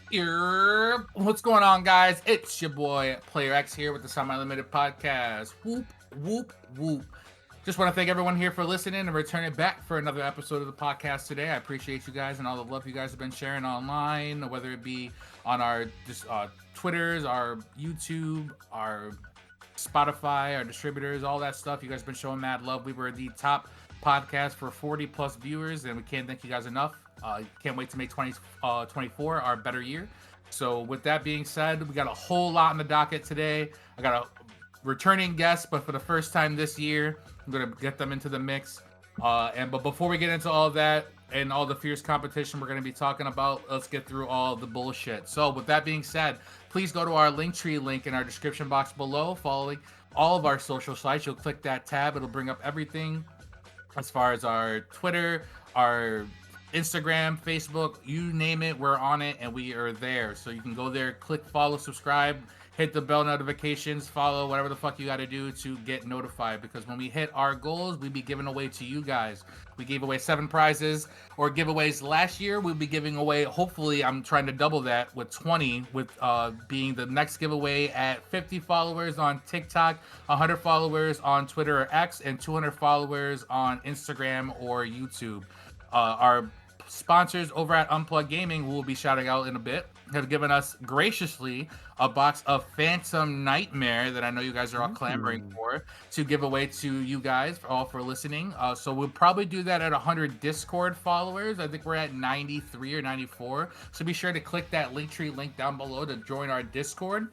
What's going on, guys? It's your boy Player X here with the Semi Limited Podcast. Whoop, whoop, whoop. Just want to thank everyone here for listening and returning back for another episode of the podcast today. I appreciate you guys and all the love you guys have been sharing online, whether it be on our Twitters, our YouTube, our Spotify, our distributors, all that stuff. You guys have been showing mad love. We were the top podcast for 40 plus viewers, and we can't thank you guys enough. Can't wait to make 2024 our better year. So with that being said, we got a whole lot in the docket today. I got a returning guest, but for the first time this year, I'm gonna get them into the mix. But before we get into all that and all the fierce competition we're gonna be talking about, let's get through all the bullshit. So with that being said, please go to our Linktree link in our description box below, following all of our social sites. You'll click that tab, it'll bring up everything as far as our Twitter, our Instagram, Facebook, you name it, we're on it and we are there. So you can go there, click follow, subscribe, hit the bell notifications, follow, whatever the fuck you got to do to get notified. Because when we hit our goals, we be giving away to you guys. We gave away 7 prizes or giveaways last year. We'll be giving away, hopefully, I'm trying to double that with 20, with being the next giveaway at 50 followers on TikTok, 100 followers on Twitter or X, and 200 followers on Instagram or YouTube. Our sponsors over at Unplugged Gaming, who will be shouting out in a bit, have given us graciously a box of Phantom Nightmare that I know you guys are all clamoring for to give away to you guys all for listening. So we'll probably do that at 100 Discord followers. I think we're at 93 or 94. So be sure to click that Linktree link down below to join our Discord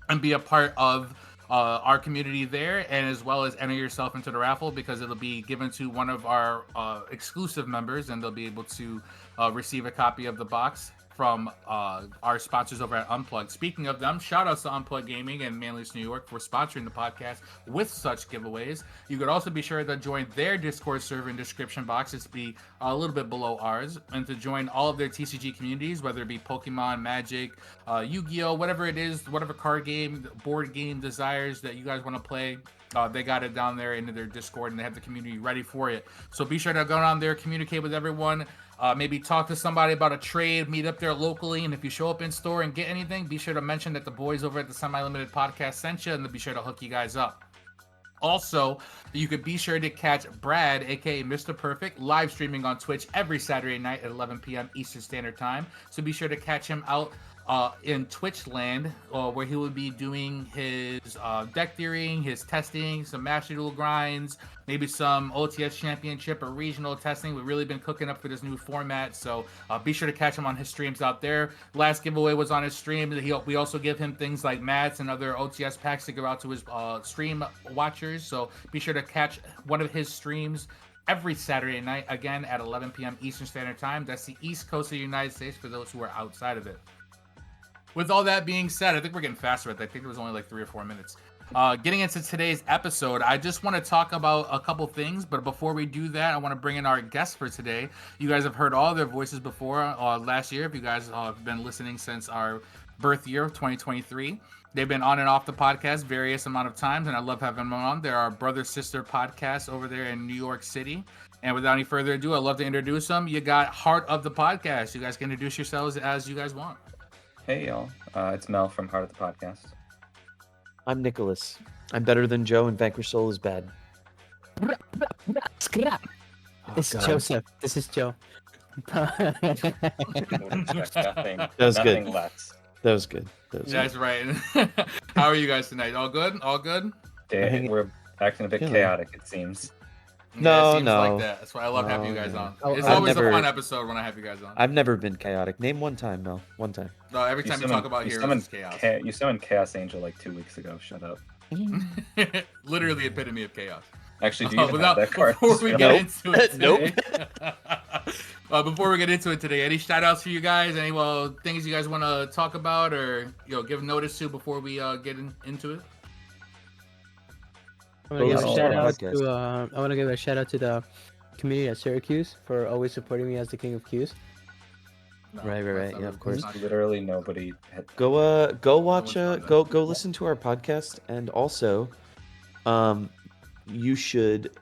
and be a part of our community there, and as well as enter yourself into the raffle, because it'll be given to one of our exclusive members, and they'll be able to receive a copy of the box from our sponsors over at Unplugged. Speaking of them, shout outs to Unplugged Gaming and Manlius, New York for sponsoring the podcast with such giveaways. You could also be sure to join their Discord server in description box. It's be a little bit below ours, and to join all of their TCG communities, whether it be Pokemon, Magic, Yu-Gi-Oh, whatever it is, whatever card game, board game desires that you guys want to play. They got it down there into their Discord, and they have the community ready for it. So be sure to go down there, communicate with everyone, maybe talk to somebody about a trade, meet up there locally, and if you show up in store and get anything, be sure to mention that the boys over at the Semi Limited Podcast sent you, and they'll be sure to hook you guys up. Also, you could be sure to catch Brad, aka Mr. Perfect, live streaming on Twitch every Saturday night at 11 p.m. Eastern Standard Time. So be sure to catch him out in Twitch land, where he will be doing his deck theorying, his testing, some Master Duel grinds, maybe some OTS Championship or regional testing. We've really been cooking up for this new format, so be sure to catch him on his streams out there. Last giveaway was on his stream. We also give him things like mats and other OTS packs to give out to his stream watchers, so be sure to catch one of his streams every Saturday night, again at 11 p.m. Eastern Standard Time. That's the East Coast of the United States for those who are outside of it. With all that being said, I think we're getting faster with that. I think it was only like 3 or 4 minutes. Getting into today's episode, I just want to talk about a couple things, but before we do that, I want to bring in our guests for today. You guys have heard all their voices before last year, if you guys have been listening since our birth year of 2023. They've been on and off the podcast various amount of times, and I love having them on. They're our brother-sister podcast over there in New York City. And without any further ado, I'd love to introduce them. You got Heart of the Podcast. You guys can introduce yourselves as you guys want. Hey y'all, it's Mel from Heart of the Podcast. I'm Nicholas. I'm better than Joe, and Vanquish Soul is bad. This is Joseph. This is Joe. Nothing That was good. less. That was good. That's right. How are you guys tonight? All good? All good? We're acting a bit chaotic, it seems. No, it seems no. like that. That's why I love having you guys on. It's I've always never- a fun episode when I have you guys on. I've never been chaotic. Name one time, Mel. One time. No, every time you talk about heroes, it's chaos. You summoned Chaos Angel like 2 weeks ago. Shut up. Literally epitome of chaos. Actually, do you even have that card? Before we get Nope. into it today, Nope. before we get into it today, any shout outs for you guys? Any things you guys want to talk about or give notice to before we get into it? I want to give a shout out podcast. to I want to give a shout out to the community at Syracuse for always supporting me as the king of Qs. No, Right. that's Yeah, not- of course. that's not- Literally nobody had... Go watch Someone's go done go listen to our podcast, and also you should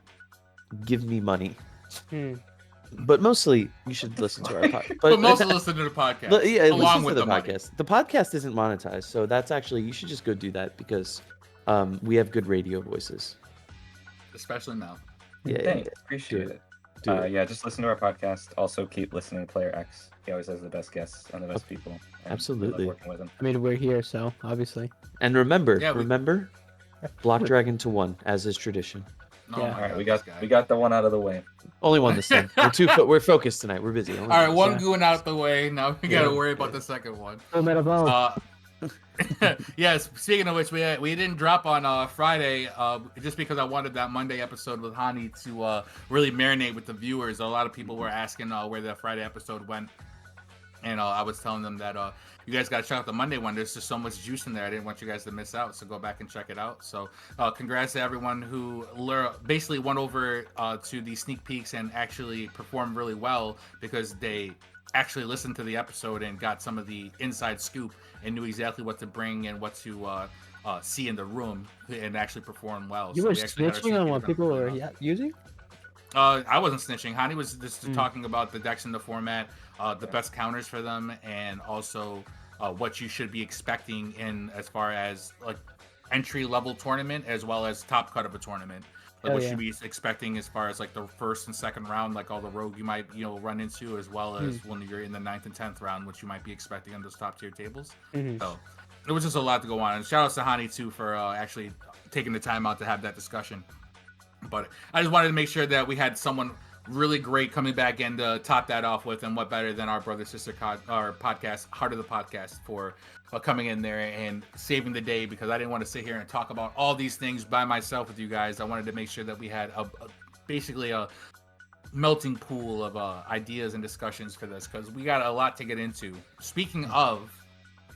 give me money. But mostly, you should listen to our podcast. But mostly listen to the podcast. Yeah, along listen with to the money. podcast. The podcast isn't monetized, so that's actually you should just go do that because we have good radio voices. Especially now. Yeah, Thanks. Appreciate it. Do it. Yeah, just listen to our podcast. Also, keep listening to Player X. He always has the best guests and the best people. And we love Absolutely. working with him. I mean, we're here, so obviously. And remember, Yeah, Block Dragon to 1, as is tradition. Oh Yeah. my All right, God, we got the one out of the way. Only one this time. We're focused tonight. We're busy. All right, one Yeah. going out the way. Now we gotta Yeah. worry about the second one. Oh, metal bone. Yes. Speaking of which, we didn't drop on Friday just because I wanted that Monday episode with Hani to really marinate with the viewers. A lot of people were asking where the Friday episode went, and I was telling them that you guys got to check out the Monday one. There's just so much juice in there. I didn't want you guys to miss out, so go back and check it out. So congrats to everyone who basically went over to the sneak peeks and actually performed really well because they actually listened to the episode and got some of the inside scoop and knew exactly what to bring and what to see in the room and actually perform well. You So were we actually got our snitching sneak on peek what of them people were performing well. using? I wasn't snitching. Hani was just talking about the decks in the format, the best counters for them, and also what you should be expecting in as far as like entry level tournament as well as top cut of a tournament. Like what you should be expecting as far as like the first and second round, like all the rogue you might run into, as well as when you're in the 9th and 10th round, which you might be expecting on those top tier tables. So it was just a lot to go on. And shout out to Hani too for actually taking the time out to have that discussion. But I just wanted to make sure that we had someone really great coming back and top that off with, and what better than our brother sister our podcast, Heart of the Podcast, for coming in there and saving the day, because I didn't want to sit here and talk about all these things by myself with you guys. I wanted to make sure that we had basically a melting pool of ideas and discussions for this, because we got a lot to get into. Speaking of,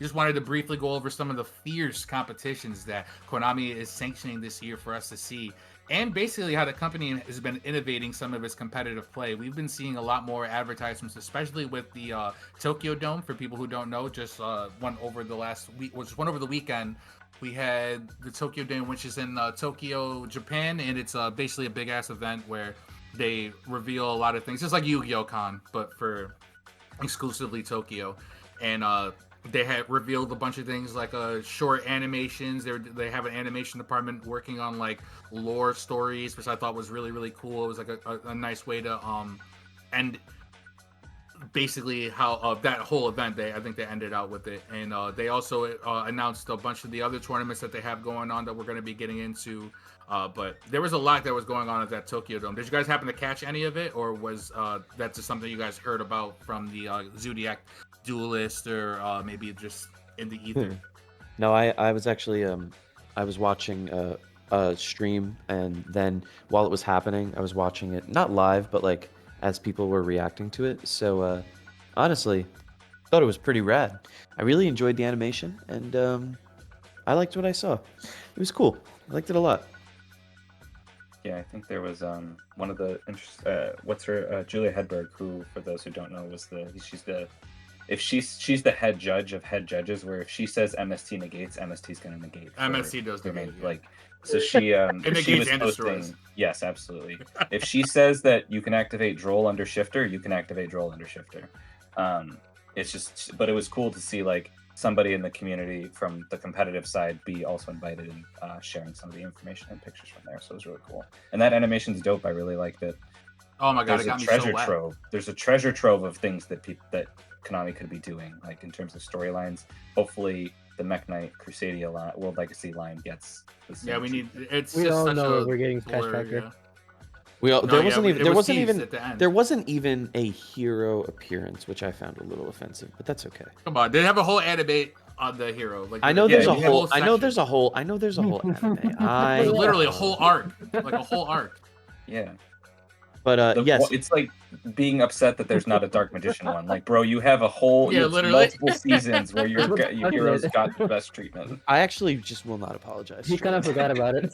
just wanted to briefly go over some of the fierce competitions that Konami is sanctioning this year for us to see, and basically how the company has been innovating some of its competitive play. We've been seeing a lot more advertisements, especially with the Tokyo Dome. For people who don't know, just went over the last week, which went over the weekend. We had the Tokyo Dome, which is in Tokyo, Japan, and it's basically a big ass event where they reveal a lot of things, just like Yu-Gi-Oh! Con, but for exclusively Tokyo. And they had revealed a bunch of things like short animations. They have an animation department working on like lore stories, which I thought was really, really cool. It was like a nice way to end basically how that whole event. I think they ended out with it. And they also announced a bunch of the other tournaments that they have going on that we're going to be getting into. But there was a lot that was going on at that Tokyo Dome. Did you guys happen to catch any of it, or was that just something you guys heard about from the Zodiac Duelist, or maybe just in the ether? No, I was actually I was watching a stream, and then while it was happening, I was watching it not live, but like as people were reacting to it. So honestly, thought it was pretty rad. I really enjoyed the animation, and I liked what I saw. It was cool. I liked it a lot. Yeah, I think there was one of the what's her Julia Hedberg, who, for those who don't know, she's the head judge of head judges, where if she says MST negates, MST's going to negate. MST does negate, yeah. Like, so she she was posting. Yes, absolutely. If she says that you can activate Droll under Shifter, you can activate Droll under Shifter. It's just, but it was cool to see like somebody in the community from the competitive side be also invited and sharing some of the information and pictures from there. So it was really cool. And that animation's dope. I really liked it. Oh my god, There's it got a me treasure so wet. trove. There's a treasure trove of things that Konami could be doing, like in terms of storylines. Hopefully, the Mech Knight Crusadia line, World Legacy line gets. Yeah, we need. It's We just all such know a we're getting Cash blur, Factor. yeah. There it was teased at the end. there wasn't even a hero appearance, which I found a little offensive, but that's okay. Come on, they have a whole anime on the hero. Like I know yeah, there's a they have whole I know section. there's a whole anime. There's literally a whole arc, like a whole arc. Yeah. But yes, It's like being upset that there's not a Dark Magician one. Like, bro, you have a whole literally multiple seasons where your heroes got the best treatment. I actually just will not apologize. He kind of forgot about it.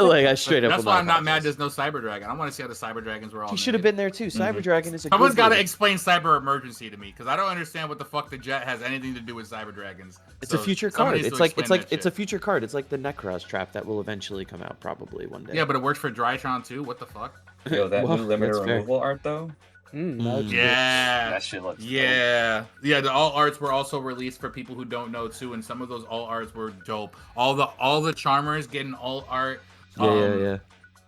Like I straight up. That's will why I'm not mad. apologize. There's no Cyber Dragon. I want to see how the Cyber Dragons were all. He should have made. been there too. Cyber Dragon is a. Someone's got to explain Cyber Emergency to me, because I don't understand what the fuck the Jet has anything to do with Cyber Dragons. It's So a future someone card. needs It's to like explain that it's shit. a future card. It's like the Necros trap that will eventually come out probably one day. Yeah, but it works for Drytron too. What the fuck? Yo, that Well, new that's limiter fair. removal art though. Yeah, that shit looks dope. yeah. The all arts were also released for people who don't know too, and some of those all arts were dope. All the charmers getting all art. Yeah.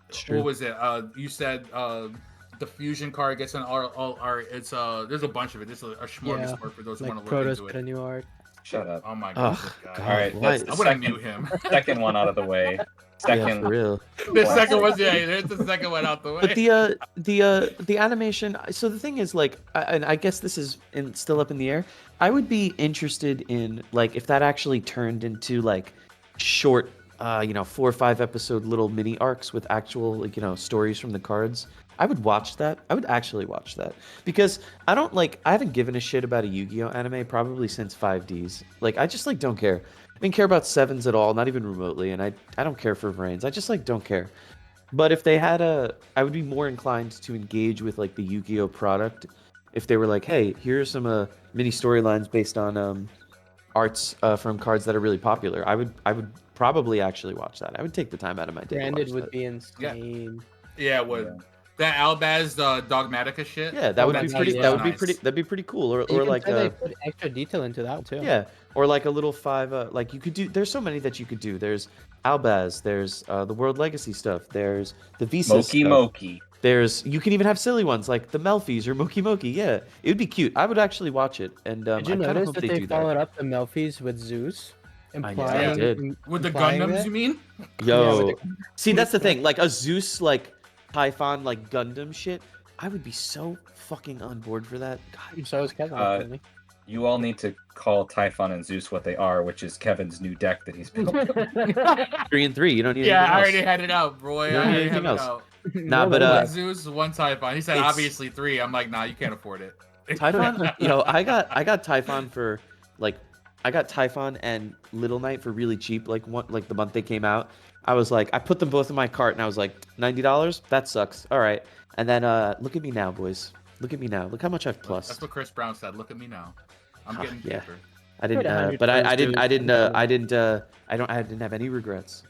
It's true. What was it? You said the fusion card gets an all art. It's there's a bunch of it. This is a smorgasbord for those who want to look into it. A new art. Shut up. Oh my god. God. All right, that's the I would have knew him. second one out of the way. Yeah, for real. The second one, there's the second one out the way. But the animation. So the thing is, like, and I guess this is still up in the air. I would be interested in, like, if that actually turned into like short, 4 or 5 episode little mini arcs with actual, like, stories from the cards. I would watch that. I would actually watch that because I haven't given a shit about a Yu-Gi-Oh anime probably since 5Ds. Like, I just don't care. I didn't care about Sevens at all, not even remotely, and I don't care for Vrains. I just don't care. But if they had I would be more inclined to engage with like the Yu-Gi-Oh product if they were like, hey, here are some mini storylines based on arts from cards that are really popular. I would probably actually watch that. I would take the time out of my day. Branded would be insane. Yeah, it would. Yeah. That Albaz Dogmatica shit. Yeah, that would be pretty. Yeah, that'd be pretty cool. Or like they put extra detail into that too. Yeah, or like a little 5. Like you could do. There's so many that you could do. There's Albaz. There's the World Legacy stuff. There's the Visa Moki. You can even have silly ones like the Melfies or Moki Moki. Yeah, it would be cute. I would actually watch it. And did you notice that they followed up the Melfies with Zeus? I did. With the Gundams, you mean? Yo, see, that's the thing. Like a Zeus, like Typhon, like Gundam shit. I would be so fucking on board for that. God, so is Kevin. You all need to call Typhon and Zeus what they are, which is Kevin's new deck that he's built. 3 and 3. You don't need. Yeah, I already had it out, bro. I already anything had else. it out. Nah, but Zeus, 1 Typhon. He said obviously 3. I'm like, nah, you can't afford it. Typhon, I got Typhon for I got Typhon and Little Knight for really cheap. Like the month they came out, I was like, I put them both in my cart and I was like, $90. That sucks. All right. And then look at me now, boys. Look at me now. Look how much I've plus. That's what Chris Brown said. Look at me now. I'm getting cheaper. I didn't, but I didn't have any regrets.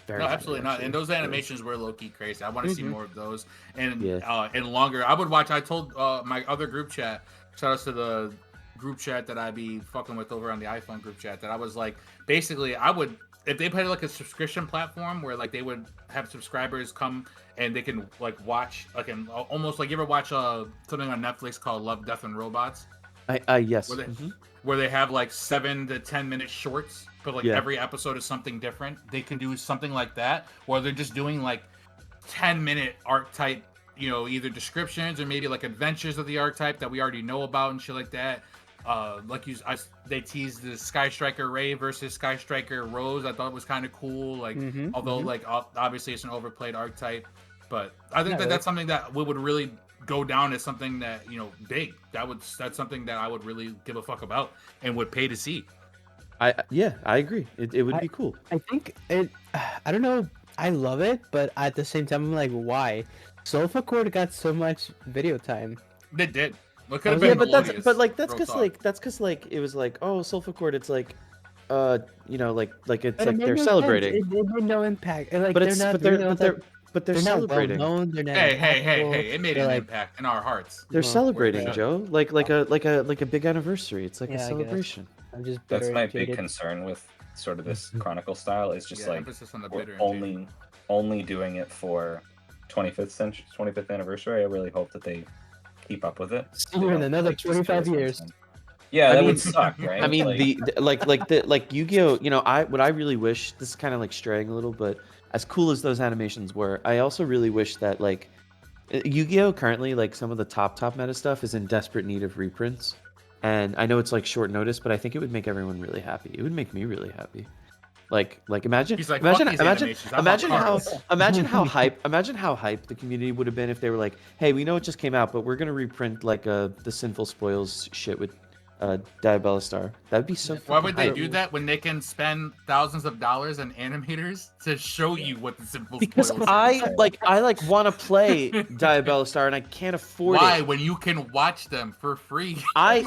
No, absolutely not. And those animations were low key crazy. I want to see more of those and longer. I would watch. I told my other group chat. Shout outs to the group chat that I be fucking with over on the iPhone group chat. That I was like, basically, I would if they put like a subscription platform where like they would have subscribers come and they can like watch like and almost like you ever watch something on Netflix called Love, Death and Robots. Yes. Where they have like 7 to 10 minute shorts, but like every episode is something different. They can do something like that, or they're just doing like 10-minute archetype, either descriptions or maybe like adventures of the archetype that we already know about and shit like that. They teased the Sky Striker Ray versus Sky Striker Rose. I thought it was kind of cool. Like, although like obviously it's an overplayed archetype, but I think that's something that we would really go down as something that big. That's something that I would really give a fuck about and would pay to see. I agree. It would be cool. I think it. I don't know. I love it, but at the same time, I'm like, why? Soulful Cord got so much video time. They did. But that's because it was like, oh, Soulful Cord. It's like, like it's like they're celebrating. It made no impact. Like, but they're celebrating. Not well known, they're not hey! It made an impact in our hearts. They're celebrating, Joe. Like a big anniversary. It's like a celebration. That's my big concern with sort of this Chronicle style is just like we're only doing it for 25th anniversary. I really hope that they keep up with it. In another 25 years. Yeah, that would suck, right? I mean, like Yu-Gi-Oh. What I really wish, this is kind of like straying a little, but as cool as those animations were, I also really wish that like Yu-Gi-Oh currently, like some of the top meta stuff is in desperate need of reprints. And I know it's like short notice, but I think it would make everyone really happy. It would make me really happy. Like imagine how hype the community would have been if they were like, hey, we know it just came out, but we're gonna reprint like the Sinful Spoils shit with Diabelistar. That'd be so. Why would they do that when they can spend thousands of dollars on animators to show you what the Sinful Spoils is? Because I want to play Diabelistar and I can't afford it. Why? When you can watch them for free. I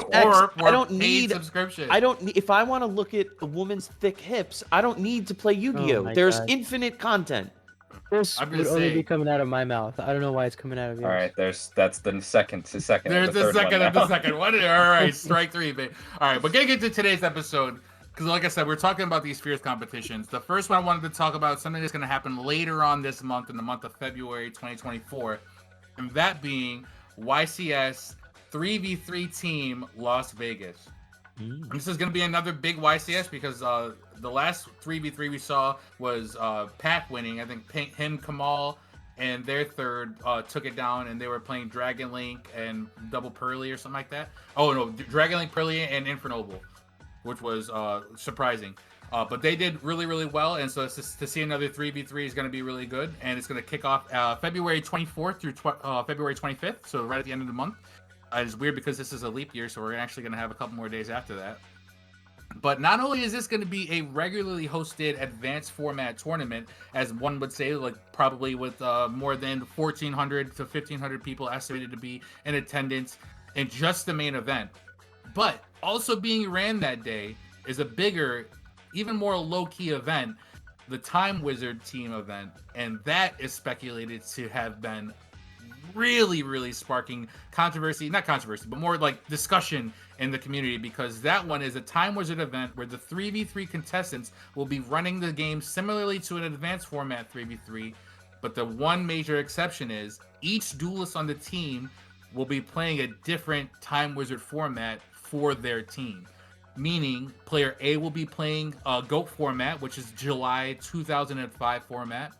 don't need subscription. If I want to look at a woman's thick hips, I don't need to play Yu-Gi-Oh. There's infinite content. This I'm would just only be saying. coming out of my mouth. I don't know why it's coming out of yours. All right, that's the second, There's the the third second one of the now. second one. All right, strike three, babe. All right, but getting into today's episode, because like I said, we're talking about these fierce competitions. The first one I wanted to talk about is something that's going to happen later on this month, in the month of February 2024, and that being YCS 3v3 team Las Vegas. And this is going to be another big YCS because the last 3v3 we saw was Pac winning. I think him, Kamal, and their third took it down, and they were playing Dragon Link and Double Pearly or something like that. Oh, no, Dragon Link, Pearly, and Infernoble, which was surprising. But they did really, really well, and so to see another 3v3 is going to be really good, and it's going to kick off February 24th through February 25th, so right at the end of the month. It's weird because this is a leap year, so we're actually going to have a couple more days after that. But not only is this going to be a regularly hosted advanced format tournament, as one would say, like probably with more than 1,400 to 1,500 people estimated to be in attendance in just the main event, but also being ran that day is a bigger, even more low-key event, the Time Wizard team event, and that is speculated to have been really, really sparking controversy, not controversy, but more like discussion in the community, because that one is a Time Wizard event where the 3v3 contestants will be running the game similarly to an advanced format 3v3, but the one major exception is each duelist on the team will be playing a different Time Wizard format for their team. Meaning, player A will be playing a GOAT format, which is July 2005 format.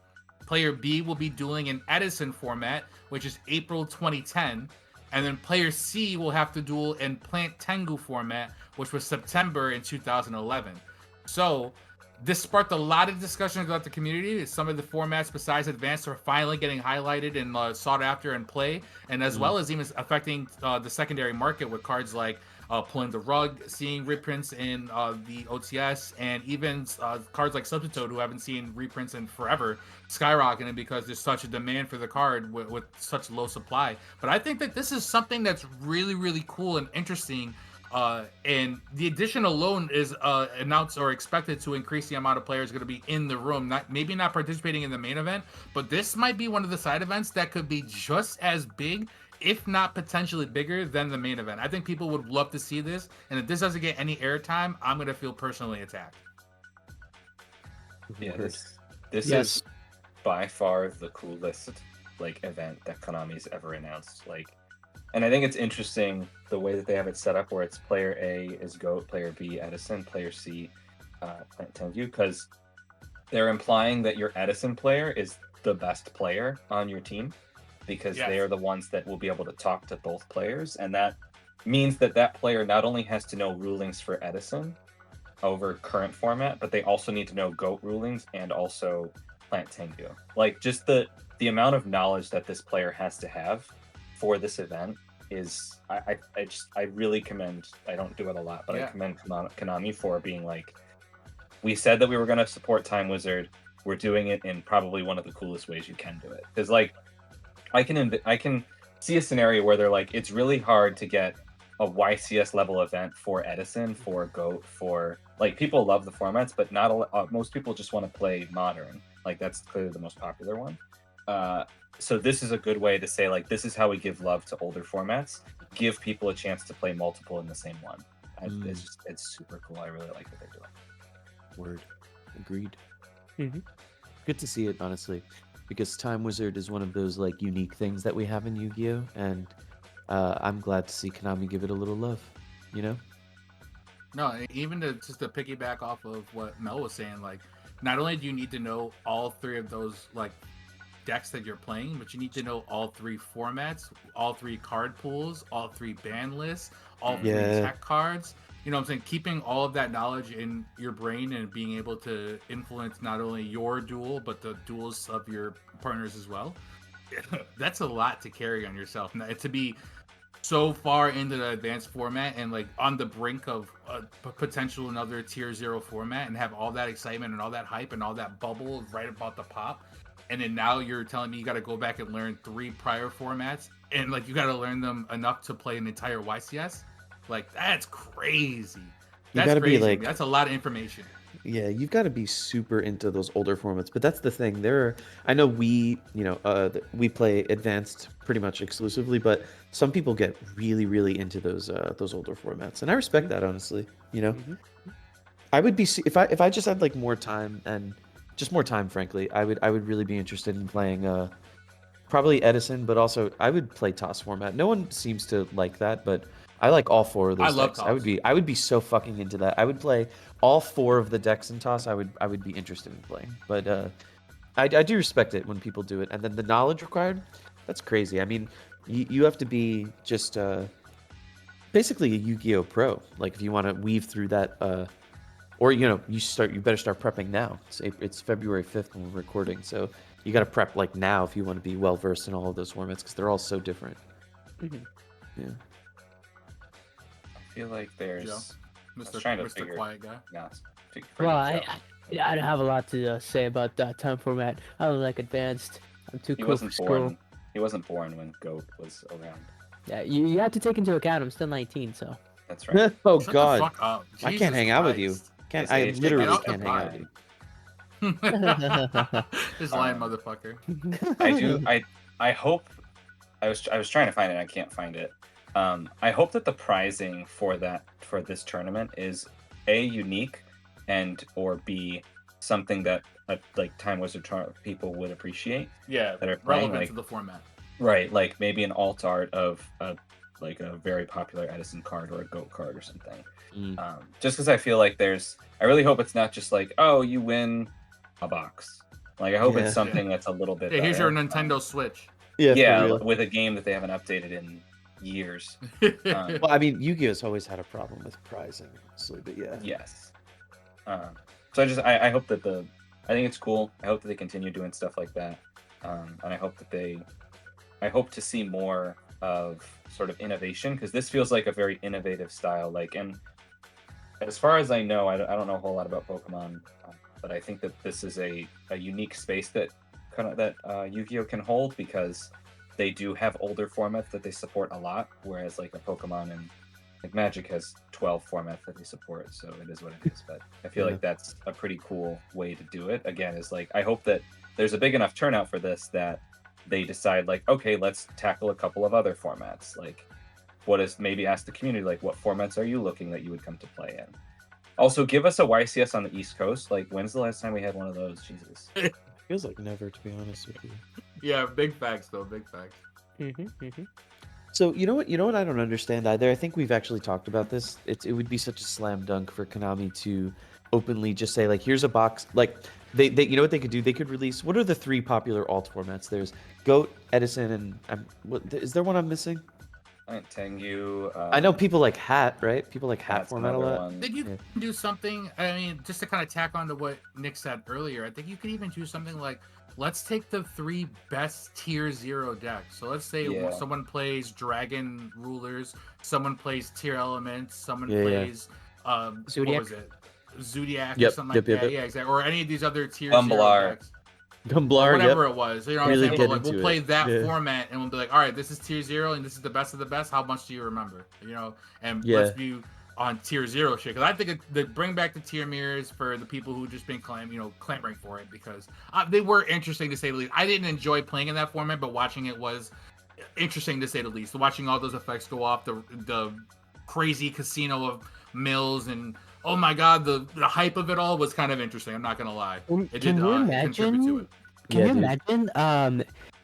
Player B will be dueling an Edison format, which is April 2010. And then player C will have to duel in Plant Tengu format, which was September in 2011. So this sparked a lot of discussion about the community. Some of the formats besides Advanced are finally getting highlighted and sought after in play, and as well as even affecting the secondary market with cards like Pulling the Rug, seeing reprints in the OTS, and even cards like Substitute, who haven't seen reprints in forever, skyrocketing because there's such a demand for the card with such low supply. But I think that this is something that's really, really cool and interesting. And the addition alone is announced or expected to increase the amount of players going to be in the room. Maybe not participating in the main event, but this might be one of the side events that could be just as big, if not potentially bigger, than the main event. I think people would love to see this, and if this doesn't get any airtime, I'm going to feel personally attacked. Yeah, this is by far the coolest event that Konami's ever announced. And I think it's interesting the way that they have it set up, where it's player A is GOAT, player B Edison, player C Plant Tengu, because they're implying that your Edison player is the best player on your team, because they are the ones that will be able to talk to both players, and that means that player not only has to know rulings for Edison over current format, but they also need to know GOAT rulings and also Plant Tengu. Just the amount of knowledge that this player has to have for this event is I really commend. I don't do it a lot, but I commend Konami for being we said that we were going to support Time Wizard. We're doing it in probably one of the coolest ways you can do it, because I can see a scenario where they're it's really hard to get a YCS level event for Edison, for GOAT, for people love the formats, but not most people just want to play Modern. That's clearly the most popular one. So this is a good way to say this is how we give love to older formats, give people a chance to play multiple in the same one. It's super cool. I really like what they're doing. Word. Agreed. Good to see it, honestly, because Time Wizard is one of those unique things that we have in Yu-Gi-Oh, and I'm glad to see Konami give it a little love, No, even just to piggyback off of what Mel was saying, not only do you need to know all three of those decks that you're playing, but you need to know all three formats, all three card pools, all three ban lists, all three tech cards. You know what I'm saying? Keeping all of that knowledge in your brain and being able to influence not only your duel, but the duels of your partners as well. That's a lot to carry on yourself. To be so far into the advanced format and on the brink of a potential another tier 0 format, and have all that excitement and all that hype and all that bubble right about the pop, and then now you're telling me you got to go back and learn 3 prior formats, and you got to learn them enough to play an entire YCS. That's crazy. That's crazy. That's a lot of information. Yeah, you've got to be super into those older formats. But that's the thing. I know we, we play advanced pretty much exclusively, but some people get really, really into those older formats, and I respect that honestly. Mm-hmm. I would be if I just had like more time and just more time, frankly, I would really be interested in playing probably Edison, but also I would play toss format. No one seems to like that, but I like all four of I those love decks. toss. I would be so fucking into that. I would play all four of the decks in toss. I would be interested in playing. But I do respect it when people do it. And then the knowledge required, that's crazy. I mean, you have to be just basically a Yu-Gi-Oh pro. Like if you want to weave through that or you better start prepping now. It's February 5th when we're recording. So you got to prep like now if you want to be well versed in all of those formats because they're all so different. Mm-hmm. Yeah. I feel like there's. Mr. Quiet Guy. No, Well, I don't have a lot to say about that time format. I don't like advanced. I'm too cool for school. He wasn't born when GOAT was around. Yeah, you have to take into account I'm still 19, so. That's right. Oh Shut God, the fuck up. I Jesus can't hang out with Christ. you. His I age literally takes can't hang out with you. This lying motherfucker. I hope. I was trying to find it. I can't find it. I hope that the prizing for this tournament is A, unique, and or B, something that like Time Wizard people would appreciate. Yeah, that are playing, relevant to the format. Right, like maybe an alt art of like a very popular Edison card or a GOAT card or something. Just because I feel like I really hope it's not just like, oh, you win a box. Like I hope it's something that's a little bit. Yeah, here's your better. Nintendo Switch. Yeah, with a game that they haven't updated in years. Well, I mean, Yu-Gi-Oh's always had a problem with prizing, honestly, but yeah. Yes. So I hope that I think it's cool. I hope that they continue doing stuff like that, and I hope to see more of sort of innovation because this feels like a very innovative style. Like, and as far as I know, I don't know a whole lot about Pokemon, but I think that this is a unique space that Yu-Gi-Oh can hold because they do have older formats that they support a lot, whereas like a Pokemon and like Magic has 12 formats that they support, so it is what it is. But I feel like that's a pretty cool way to do it. Again, is like I hope that there's a big enough turnout for this that they decide like, okay, let's tackle a couple of other formats. Like, maybe ask the community like, what formats are you looking that you would come to play in? Also, give us a YCS on the East Coast. Like, when's the last time we had one of those? Jesus. Feels like never, to be honest with you. Yeah, big facts though, big facts. So you know what I don't understand either. I think we've actually talked about this. It would be such a slam dunk for Konami to openly just say like, here's a box. Like they you know what they could do? They could release. What are the three popular alt formats? There's GOAT, Edison, and is there one I'm missing? Tengu. I know people like Hat, right? People like Hat format a lot. One. Think you can do something? I mean, just to kind of tack on to what Nick said earlier, I think you could even do something like, let's take the three best tier 0 decks. So let's say someone plays Dragon Rulers, someone plays Tier Elements, someone plays Zodiac. What was it? Zodiac or something like that. Yeah, exactly. Or any of these other tier 0 decks. Gumblar, whatever it was. You know what I'm saying? But like, we'll play that Yeah. format and we'll be like, all right, this is tier 0 and this is the best of the best. How much do you remember? You know, and let's be on tier 0 shit. Because I think they bring back the tier mirrors for the people who just been clamoring for it because they were interesting to say the least. I didn't enjoy playing in that format, but watching it was interesting to say the least. Watching all those effects go off, the crazy casino of mills and oh my god, the hype of it all was kind of interesting. I'm not gonna lie. It did contribute to it. Can you imagine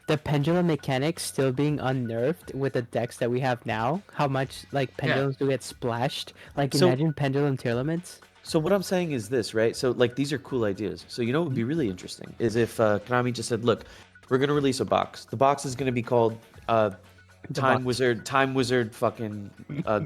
the pendulum mechanics still being unnerved with the decks that we have now? How much like pendulums do get splashed? Like imagine pendulum tier elements. So what I'm saying is this, right? So like these are cool ideas. So you know what would be really interesting is if Konami just said, look, we're gonna release a box. The box is gonna be called Time Wizard fucking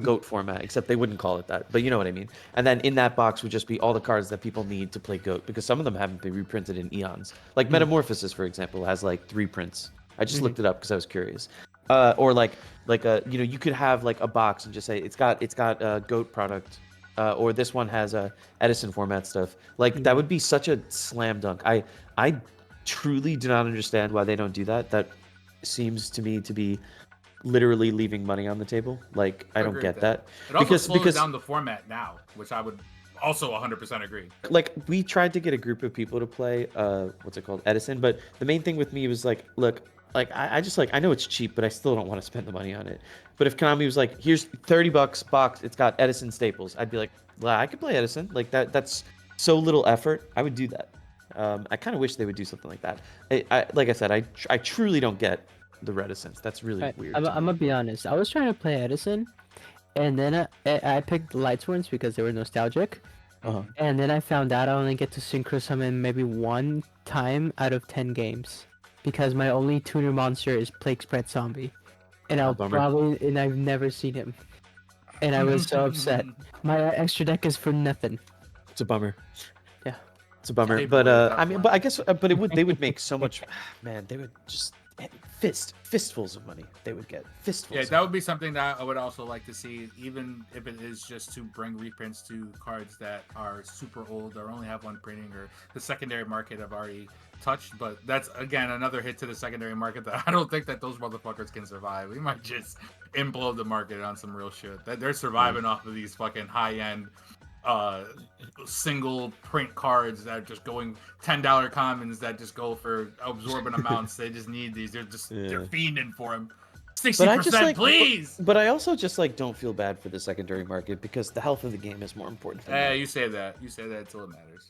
GOAT format, except they wouldn't call it that, but you know what I mean. And then in that box would just be all the cards that people need to play GOAT, because some of them haven't been reprinted in eons. Like Metamorphosis, for example, has like 3 prints. I just looked it up because I was curious. Or you could have like a box and just say it's got GOAT product, or this one has a Edison format stuff. Like that would be such a slam dunk. I truly do not understand why they don't do that. That seems to me to be literally leaving money on the table. Like I don't get that. It also slows down the format now, which I would Also 100% agree. Like, we tried to get a group of people to play, what's it called, Edison, but the main thing with me was like, look, like I just like, I know it's cheap, but I still don't want to spend the money on it. But if Konami was like, here's $30 box, it's got Edison staples, I'd be like, well, I could play Edison. Like that's so little effort. I would do that. I kind of wish they would do something like that. Like I said, I truly don't get the reticence. That's really weird. I'm gonna be honest. I was trying to play Edison, and then I picked the lights ones because they were nostalgic. And then I found out I only get to synchro summon maybe one time out of 10 games, because my only tuner monster is Plague Spread Zombie, and I've never seen him, and I was so upset. My extra deck is for nothing. It's a bummer. Yeah, it's a bummer. Hey, but boy, I mean, but I guess, but they would make so much. Man, they would just fistfuls of money. They would get fistfuls. Yeah, that would be something that I would also like to see, even if it is just to bring reprints to cards that are super old or only have one printing, or the secondary market I've already touched. But that's again another hit to the secondary market that I don't think that those motherfuckers can survive. We might just implode the market on some real shit. That they're surviving off of these fucking high end single print cards that are just going $10 commons that just go for absorbent amounts. They just need these. They're fiending for them. 60%, please. But I also just like don't feel bad for the secondary market, because the health of the game is more important. You say that. You say that until it matters.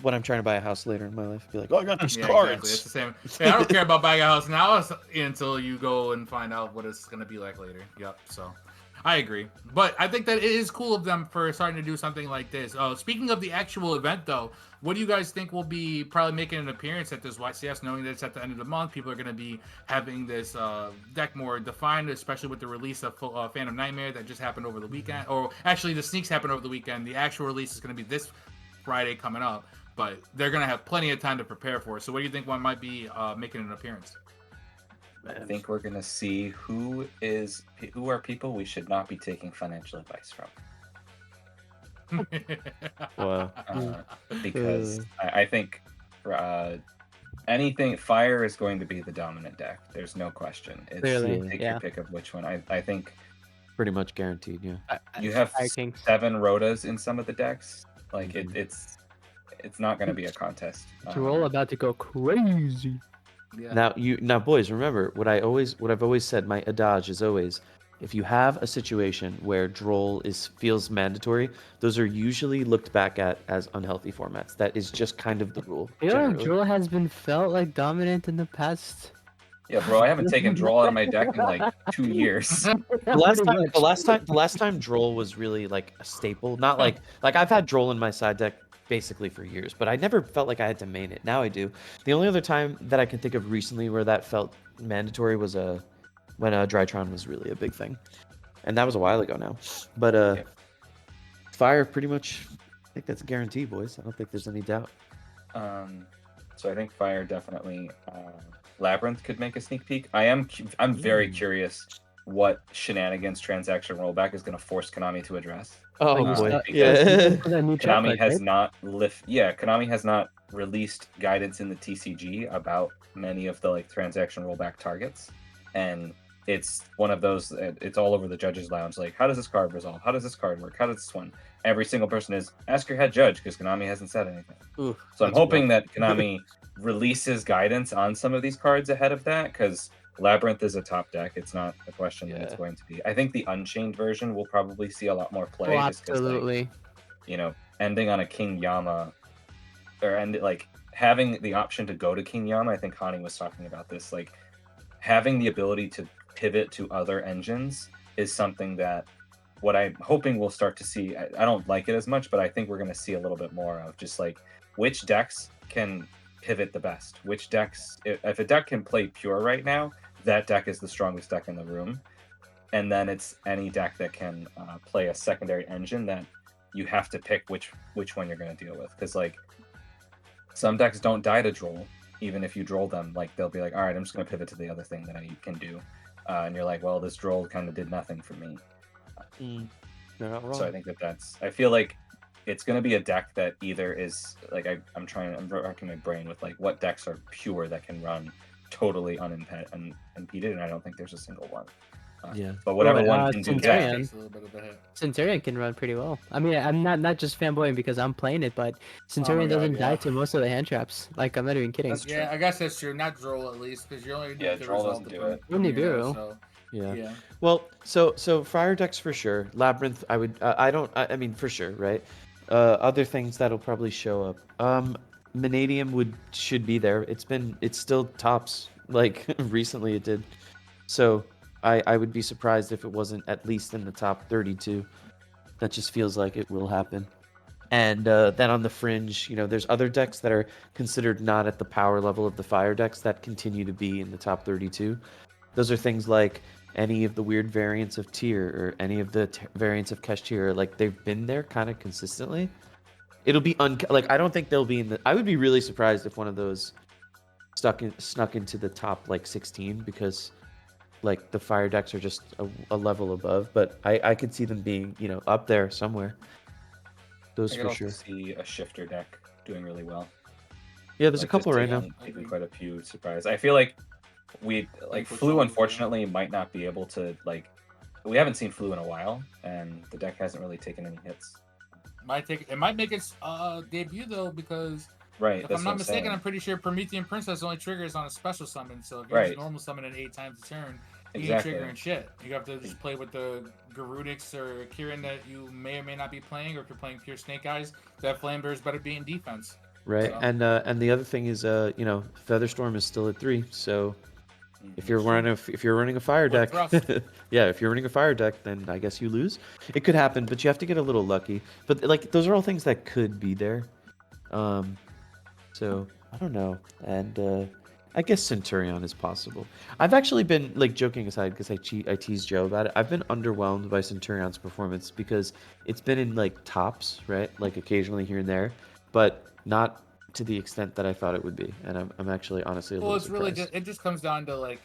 When I'm trying to buy a house later in my life, be like, oh, I got these cards. Exactly. It's the same. I don't care about buying a house now until you go and find out what it's gonna be like later. Yep. So. I agree, but I think that it is cool of them for starting to do something like this. Speaking of the actual event, though, what do you guys think will be probably making an appearance at this YCS, knowing that it's at the end of the month? People are going to be having this deck more defined, especially with the release of Phantom Nightmare that just happened over the weekend. Or actually, the sneaks happened over the weekend. The actual release is going to be this Friday coming up, but they're going to have plenty of time to prepare for it. So what do you think one might be making an appearance? I think we're gonna see who are people we should not be taking financial advice from. Wow. Because I think anything fire is going to be the dominant deck. There's no question. It's take your pick of which one. I think pretty much guaranteed. Yeah. You have 7 Rotas in some of the decks. Like it's not going to be a contest. We're all about to go crazy. Yeah. Now, boys, remember what I've always said. My adage is always, if you have a situation where Droll feels mandatory, those are usually looked back at as unhealthy formats. That is just kind of the rule. Yeah, Droll has been felt like dominant in the past. Yeah, bro, I haven't taken Droll out of my deck in like 2 years. The last time Droll was really like a staple, not like I've had Droll in my side deck basically for years, but I never felt like I had to main it. Now I do. The only other time that I can think of recently where that felt mandatory was when Drytron was really a big thing, and that was a while ago now. But fire, pretty much, I think that's a guarantee, boys. I don't think there's any doubt. So I think fire definitely. Labyrinth could make a sneak peek. I'm very curious what shenanigans transaction rollback is going to force Konami to address. Oh boy! Konami has not released guidance in the TCG about many of the like transaction rollback targets, and it's one of those. It's all over the judges' lounge. Like, how does this card resolve? How does this card work? How does this one? Every single person is ask your head judge, because Konami hasn't said anything. Ooh, so I'm hoping that Konami releases guidance on some of these cards ahead of that, because Labyrinth is a top deck. It's not a question that it's going to be. I think the Unchained version will probably see a lot more play. Absolutely. Just like, ending on a King Yama, having the option to go to King Yama. I think Hani was talking about this. Like, having the ability to pivot to other engines is something that what I'm hoping we'll start to see. I don't like it as much, but I think we're going to see a little bit more of just like which decks can pivot the best. Which decks, if a deck can play pure right now, that deck is the strongest deck in the room. And then it's any deck that can play a secondary engine that you have to pick which one you're going to deal with. Because like some decks don't die to Droll, even if you Droll them. Like they'll be like, all right, I'm just going to pivot to the other thing that I can do. And you're like, well, this Droll kind of did nothing for me. They're not wrong. So I think I feel like it's going to be a deck that either is like I'm racking my brain with like what decks are pure that can run totally unimpeded, and I don't think there's a single one. But whatever one can do that. Centurion can run pretty well. I mean, I'm not just fanboying because I'm playing it, but Centurion doesn't die to most of the hand traps. Like, I'm not even kidding. That's true. Yeah, I guess that's true. Not Droll at least, because you're only doing the result Only Nibiru. So. Yeah. Well, so fire decks for sure. Labyrinth, I would. I mean, for sure, right? Other things that'll probably show up. Vanadium should be there. It's still tops. Like recently it did. So I would be surprised if it wasn't at least in the top 32. That just feels like it will happen. And then on the fringe, there's other decks that are considered not at the power level of the fire decks that continue to be in the top 32. Those are things like any of the weird variants of Tyr or any of the variants of Kesh-Tyr. Like, they've been there kind of consistently. It'll be I don't think they'll be in the. I would be really surprised if one of those snuck into the top 16 because the fire decks are just a level above. But I could see them being up there somewhere. Those for sure. I see a shifter deck doing really well. Yeah, there's a couple right now. Taking quite a few surprises. I feel like Flu unfortunately might not be able to we haven't seen Flu in a while, and the deck hasn't really taken any hits. It might make its debut though, because if I'm not mistaken, I'm pretty sure Promethean Princess only triggers on a special summon. So if you just normal summon it 8 times a turn, you ain't triggering shit. You have to just play with the Garudix or Kirin that you may or may not be playing, or if you're playing pure Snake Eyes, that Flamebear's better be in defense. Right, so. And the other thing is, Featherstorm is still at 3, so if you're running a fire deck, yeah, if you're running a fire deck, then I guess you lose. It could happen, but you have to get a little lucky. But those are all things that could be there. So I don't know, and I guess Centurion is possible. I've actually been joking aside because I teased Joe about it. I've been underwhelmed by Centurion's performance because it's been in tops, right? Occasionally here and there, but not to the extent that I thought it would be, and I'm actually honestly a little surprised. Really it just comes down to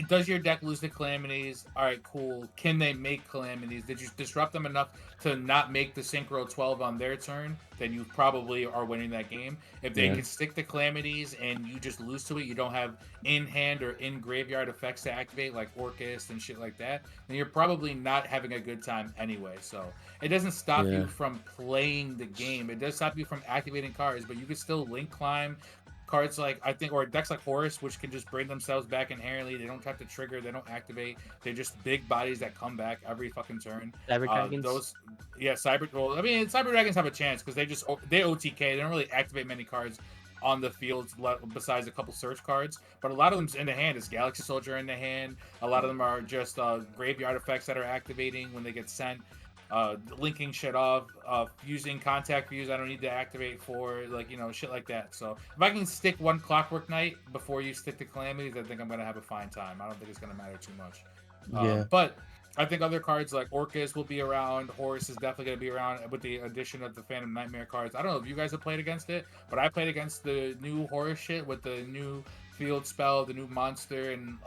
does your deck lose the calamities? All right, cool. Can they make calamities? Did you disrupt them enough to not make the Synchro 12 on their turn? Then you probably are winning that game. If they can stick the calamities and you just lose to it, you don't have in-hand or in-graveyard effects to activate like Orcust and shit like that, then you're probably not having a good time anyway. So it doesn't stop you from playing the game. It does stop you from activating cards, but you can still link climb. Cards or decks like Horus, which can just bring themselves back inherently. They don't have to trigger. They don't activate. They're just big bodies that come back every fucking turn. Cyber Dragons. Cyber Dragons have a chance because they OTK. They don't really activate many cards on the field besides a couple search cards. But a lot of them's in the hand. It's Galaxy Soldier in the hand. A lot of them are just graveyard effects that are activating when they get sent. Linking shit off, using contact views I don't need to activate for, shit like that. So if I can stick one Clockwork Knight before you stick the calamities, I think I'm gonna have a fine time. I don't think it's gonna matter too much. But I think other cards like Orcus will be around. Horus is definitely gonna be around with the addition of the Phantom Nightmare cards. I don't know if you guys have played against it, but I played against the new Horus shit with the new field spell, the new monster, and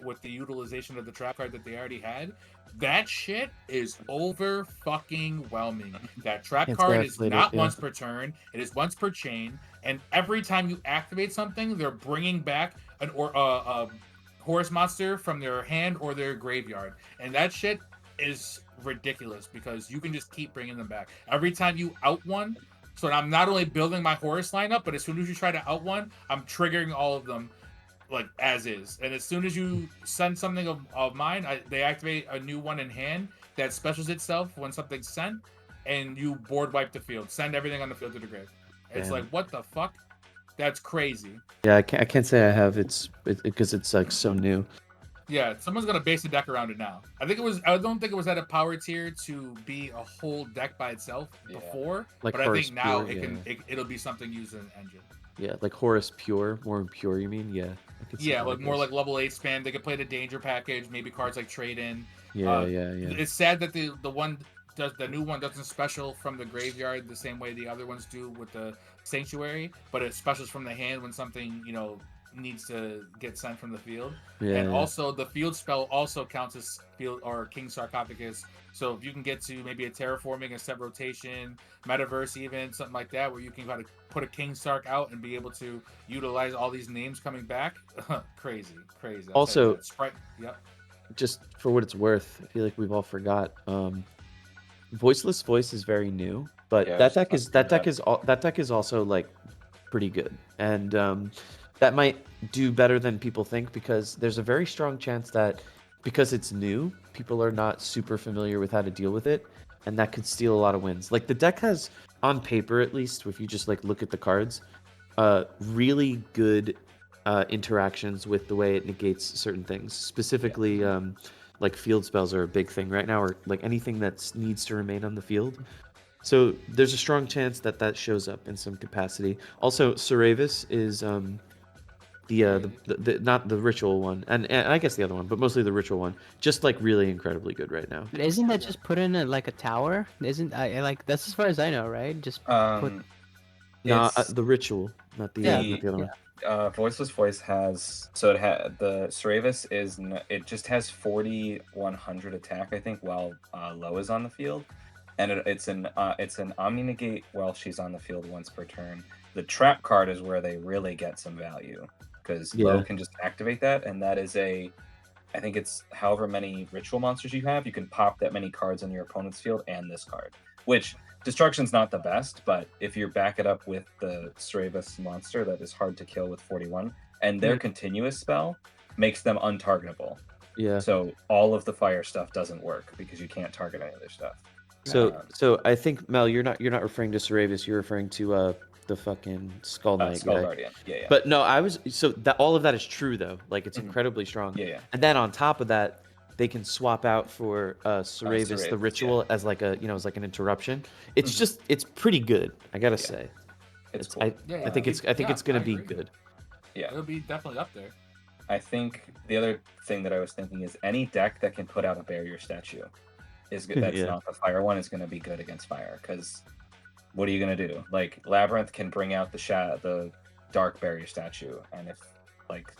with the utilization of the trap card that they already had. That shit is over fucking whelming. That trap card is not once per turn. It is once per chain. And every time you activate something, they're bringing back a Horus monster from their hand or their graveyard. And that shit is ridiculous because you can just keep bringing them back. Every time you out one, so I'm not only building my Horus lineup, but as soon as you try to out one, I'm triggering all of them as is. And as soon as you send something of mine, they activate a new one in hand that specials itself when something's sent, and you board wipe the field. Send everything on the field to the grave. It's what the fuck? That's crazy. Yeah, I can't say I have. It's because it's so new. Yeah, someone's gonna base a deck around it now. I don't think it was at a power tier to be a whole deck by itself before, but I think now it'll be something used in an engine. Yeah, like Horus Pure, more pure. You mean? Yeah. More like level 8 spam. They could play the danger package, maybe cards like trade in. Yeah. It's sad that the new one doesn't special from the graveyard the same way the other ones do with the sanctuary, but it specials from the hand when something needs to get sent from the field. Also the field spell also counts as field or King Sarcophagus. So if you can get to maybe a terraforming, a set rotation, metaverse, even something like that, where you can kind of put a King Sark out and be able to utilize all these names coming back, crazy. Also, just for what it's worth, I feel like we've all forgot. Voiceless Voice is very new, but Yeah, that deck is also like pretty good, and that might do better than people think because there's a very strong chance that because it's new, people are not super familiar with how to deal with it, and that could steal a lot of wins. Like the deck has, on paper at least, if you just like look at the cards, really good interactions with the way it negates certain things. Specifically, like field spells are a big thing right now, or like anything that needs to remain on the field. So there's a strong chance that that shows up in some capacity. Also, Saravis is the not the ritual one, and I guess the other one, but mostly the ritual one. Just like really incredibly good right now. But isn't that just put in like a tower? Isn't I like that's as far as I know, right? Just put. Nah, It's the ritual, not the other one. Voiceless Voice has the Saravis it just has 4100 attack, I think, while Low is on the field, and it's an Omni negate while she's on the field once per turn. The trap card is where they really get some value because Low can just activate that, and that is I think it's however many ritual monsters you have, you can pop that many cards on your opponent's field and this card, which Destruction's not the best, but if you back it up with the Saravis monster that is hard to kill with 41, and their continuous spell makes them untargetable. Yeah. So all of the fire stuff doesn't work because you can't target any of their stuff. So I think Mel, you're not referring to Saravis, you're referring to the fucking Skull Knight Skull guy. Guardian. Yeah. But no, all of that is true though. Like it's incredibly strong. Yeah. And then on top of that, they can swap out for Saravis the ritual as like as like an interruption. It's just it's pretty good, I gotta say. It's cool. I think it's gonna be good. Yeah, it'll be definitely up there. I think the other thing that I was thinking is any deck that can put out a barrier statue is good. That's not the fire one is going to be good against fire because what are you going to do? Like Labyrinth can bring out the dark barrier statue, and if like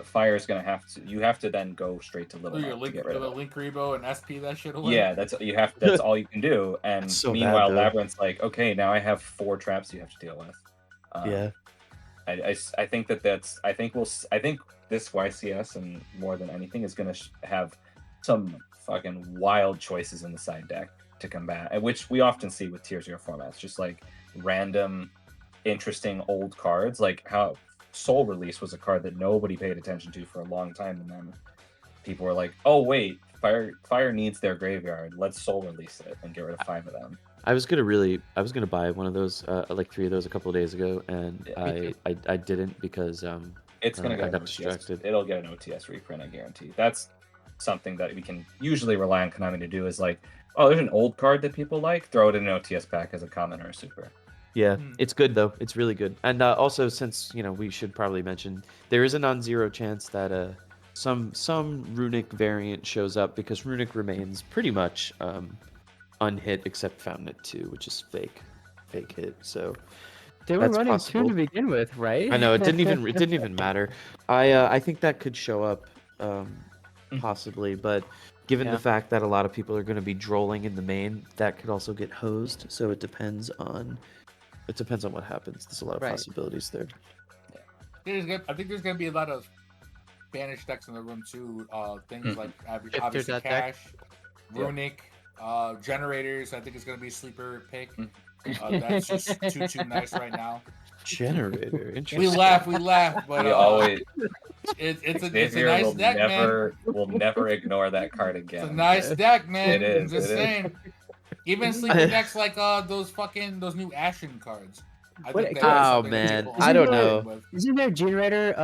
fire is going to you have to then go straight to Little Link Rebo and SP that shit away. Yeah, that's all you can do. And meanwhile, Labyrinth's like, okay, now I have 4 traps you have to deal with. I think I think this YCS and more than anything is going to have some fucking wild choices in the side deck to combat, which we often see with tier 0 formats, just like random interesting old cards, like how Soul Release was a card that nobody paid attention to for a long time, and then people were like, oh wait, fire needs their graveyard, let's Soul Release it and get rid of 5 of them. I was gonna buy one of those, like 3 of those a couple of days ago, and I didn't because it's gonna I got distracted. It'll get an OTS reprint, I guarantee. That's something that we can usually rely on Konami to do, is like, oh, there's an old card that people like, throw it in an OTS pack as a common or a super. Yeah, it's good though. It's really good. And also, since we should probably mention, there is a non-zero chance that some Runic variant shows up, because Runic remains pretty much unhit except Fountain 2, which is fake hit. So they were running possible. 2 to begin with, right? I know it didn't even matter. I think that could show up possibly, but given the fact that a lot of people are going to be drolling in the main, that could also get hosed. So it depends on what happens. There's a lot of possibilities there. I think there's going to be a lot of banished decks in the room too. Things like obviously Cash, Runic. Generators, I think it's gonna be a sleeper pick. That's just too nice right now. Generator, interesting. We laugh, but it's a nice deck, man. We'll never ignore that card again. It's a nice deck, man. It is. I'm just saying. Even sleeper decks like those new Ashen cards. Man, I don't know. Isn't there generator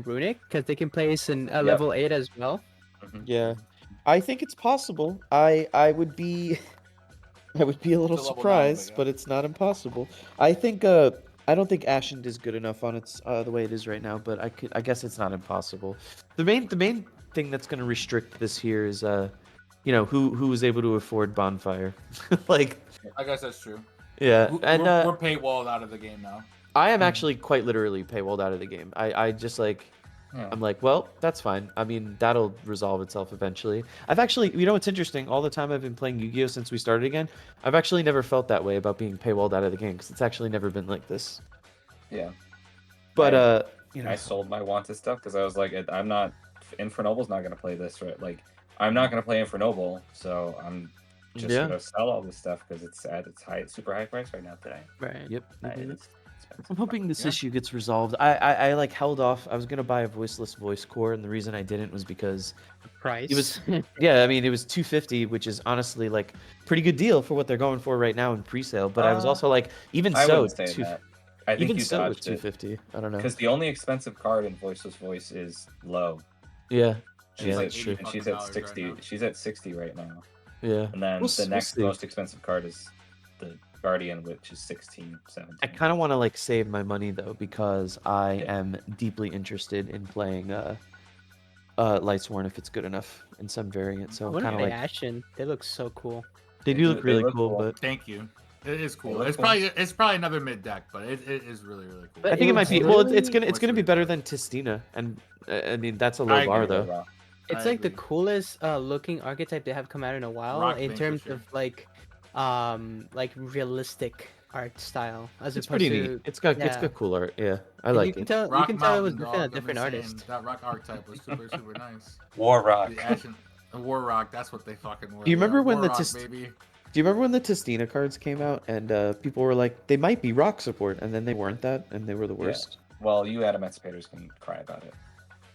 Runic, because they can place a level 8 as well? Yeah. I think it's possible. I would be a little surprised, but it's not impossible. I think I don't think Ashen is good enough on its the way it is right now, but I guess it's not impossible. The main thing that's going to restrict this here is who was able to afford Bonfire. Like, I guess that's true. Yeah, and we're paywalled out of the game now. I am actually quite literally paywalled out of the game. I just like. I'm like, well, that's fine. I mean, that'll resolve itself eventually. I've actually, what's interesting? All the time I've been playing Yu-Gi-Oh! Since we started again, I've actually never felt that way about being paywalled out of the game, because it's actually never been like this. Yeah. But, I sold my wanted stuff because I was like, I'm not Infernoble's not gonna play this, right? Like, I'm not gonna play Infernoble, so I'm just gonna sell all this stuff because it's at its super high price right now today. Right. Yep. It's expensive. I'm hoping this issue gets resolved. I like held off. I was gonna buy a voiceless voice core, and the reason I didn't was because Price. it was yeah. I mean, it was $250, which is honestly like pretty good deal for what they're going for right now in pre-sale. But I was also like, even I so, wouldn't say that. I think even you so, with dodged it. $250. I don't know. Because the only expensive card in voiceless voice is low. Yeah. She's like at, $80 and she's at right 60. now. She's at 60 right now. Yeah. And then the next see. most expensive card is the Guardian, which is 16, 17. I kind of want to like save my money though, because I am deeply interested in playing Lightsworn if it's good enough in some variant. So I want kind to of play like Ashen. They look so cool. they do look really cool, but Thank you. It is cool. look It's cool. probably another mid deck, but it is really cool. But I think it might be. really- Well, it's gonna really be better cool. than Tistina, and I mean that's a I low agree bar with though. It's I like the agree. coolest looking archetype they have come out in a while Rock in Bane, for terms sure. of like realistic art style as It's opposed pretty to neat. It's got cool art. Yeah, I and like you can it. tell Rock you can tell it was Mountain, written a dog. I've been different saying artist. that rock archetype was super nice. War Rock. The Ashen, the War Rock. That's what they fucking were. Do you remember when War the Rock, baby? Do you remember when the Tistina cards came out and people were like, they might be rock support, and then they weren't that, and they were the worst? Well, you emancipators can cry about it.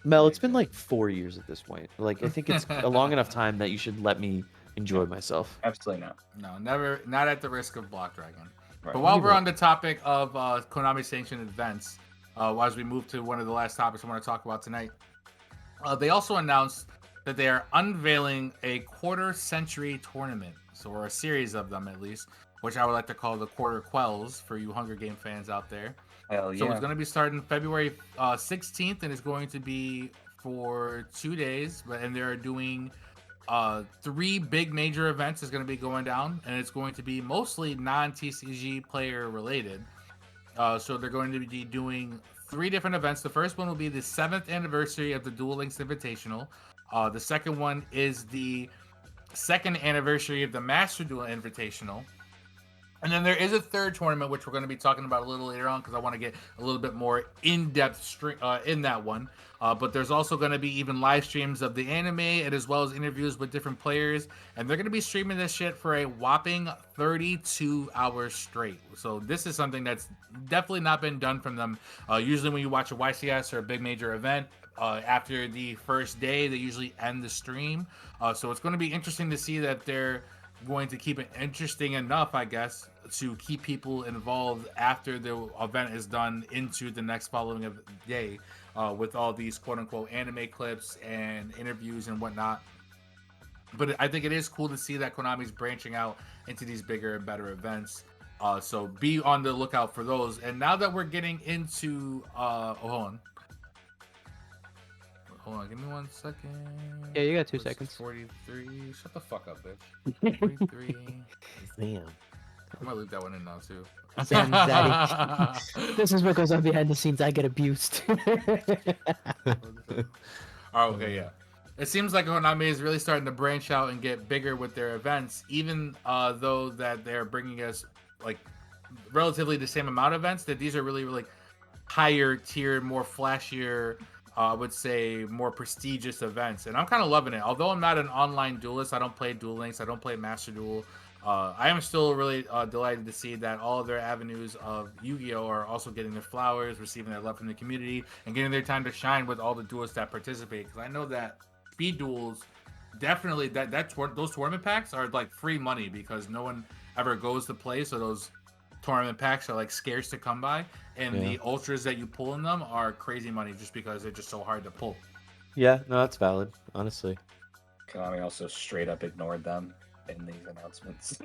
Mel, it's been like 4 years at this point. Like, I think it's a long enough time that you should let me enjoy myself. Absolutely not. No, never. Not at the risk of Block Dragon. Right. But while we're on the topic of Konami sanctioned events, as we move to one of the last topics I want to talk about tonight, they also announced that they are unveiling a quarter-century tournament, or a series of them at least, which I would like to call the Quarter Quells for you Hunger Game fans out there. Hell yeah. So it's going to be starting February 16th, and it's going to be for 2 days. And they're doing 3 big major events is going to be going down, and it's going to be mostly non-TCG player related. So they're going to be doing 3 different events. The first one will be the 7th anniversary of the Duel Links Invitational. The second one is the 2nd anniversary of the Master Duel Invitational. And then there is a third tournament, which we're going to be talking about a little later on because I want to get a little bit more in-depth in that one. But there's also going to be even live streams of the anime and as well as interviews with different players. And they're going to be streaming this shit for a whopping 32 hours straight. So this is something that's definitely not been done from them. Usually when you watch a YCS or a big major event, after the first day, they usually end the stream. So it's going to be interesting to see that they're going to keep it interesting enough, I guess, to keep people involved after the event is done into the next following day, with all these quote-unquote anime clips and interviews and whatnot. But I think it is cool to see that Konami's branching out into these bigger and better events. So be on the lookout for those. And now that we're getting into Hold on, give me 1 second. Yeah, you got 2 seconds. 43. Shut the fuck up, bitch. 43. Damn. I might leave that one in now too. Sam, Daddy. This is what goes on behind the scenes. I get abused. Oh, okay, yeah. It seems like Konami is really starting to branch out and get bigger with their events, even though that they're bringing us like relatively the same amount of events. That these are really like higher tier, more flashier. I would say more prestigious events, and I'm kind of loving it. Although I'm not an online duelist, I don't play Duel Links, I don't play Master Duel. I am still really delighted to see that all of their avenues of Yu-Gi-Oh are also getting their flowers, receiving their love from the community, and getting their time to shine with all the duelists that participate. Because I know that speed duels, definitely those tournament packs are like free money because no one ever goes to play, so those tournament packs are like scarce to come by, and the ultras that you pull in them are crazy money just because they're just so hard to pull. Yeah, no, that's valid, honestly. Konami also straight up ignored them in these announcements.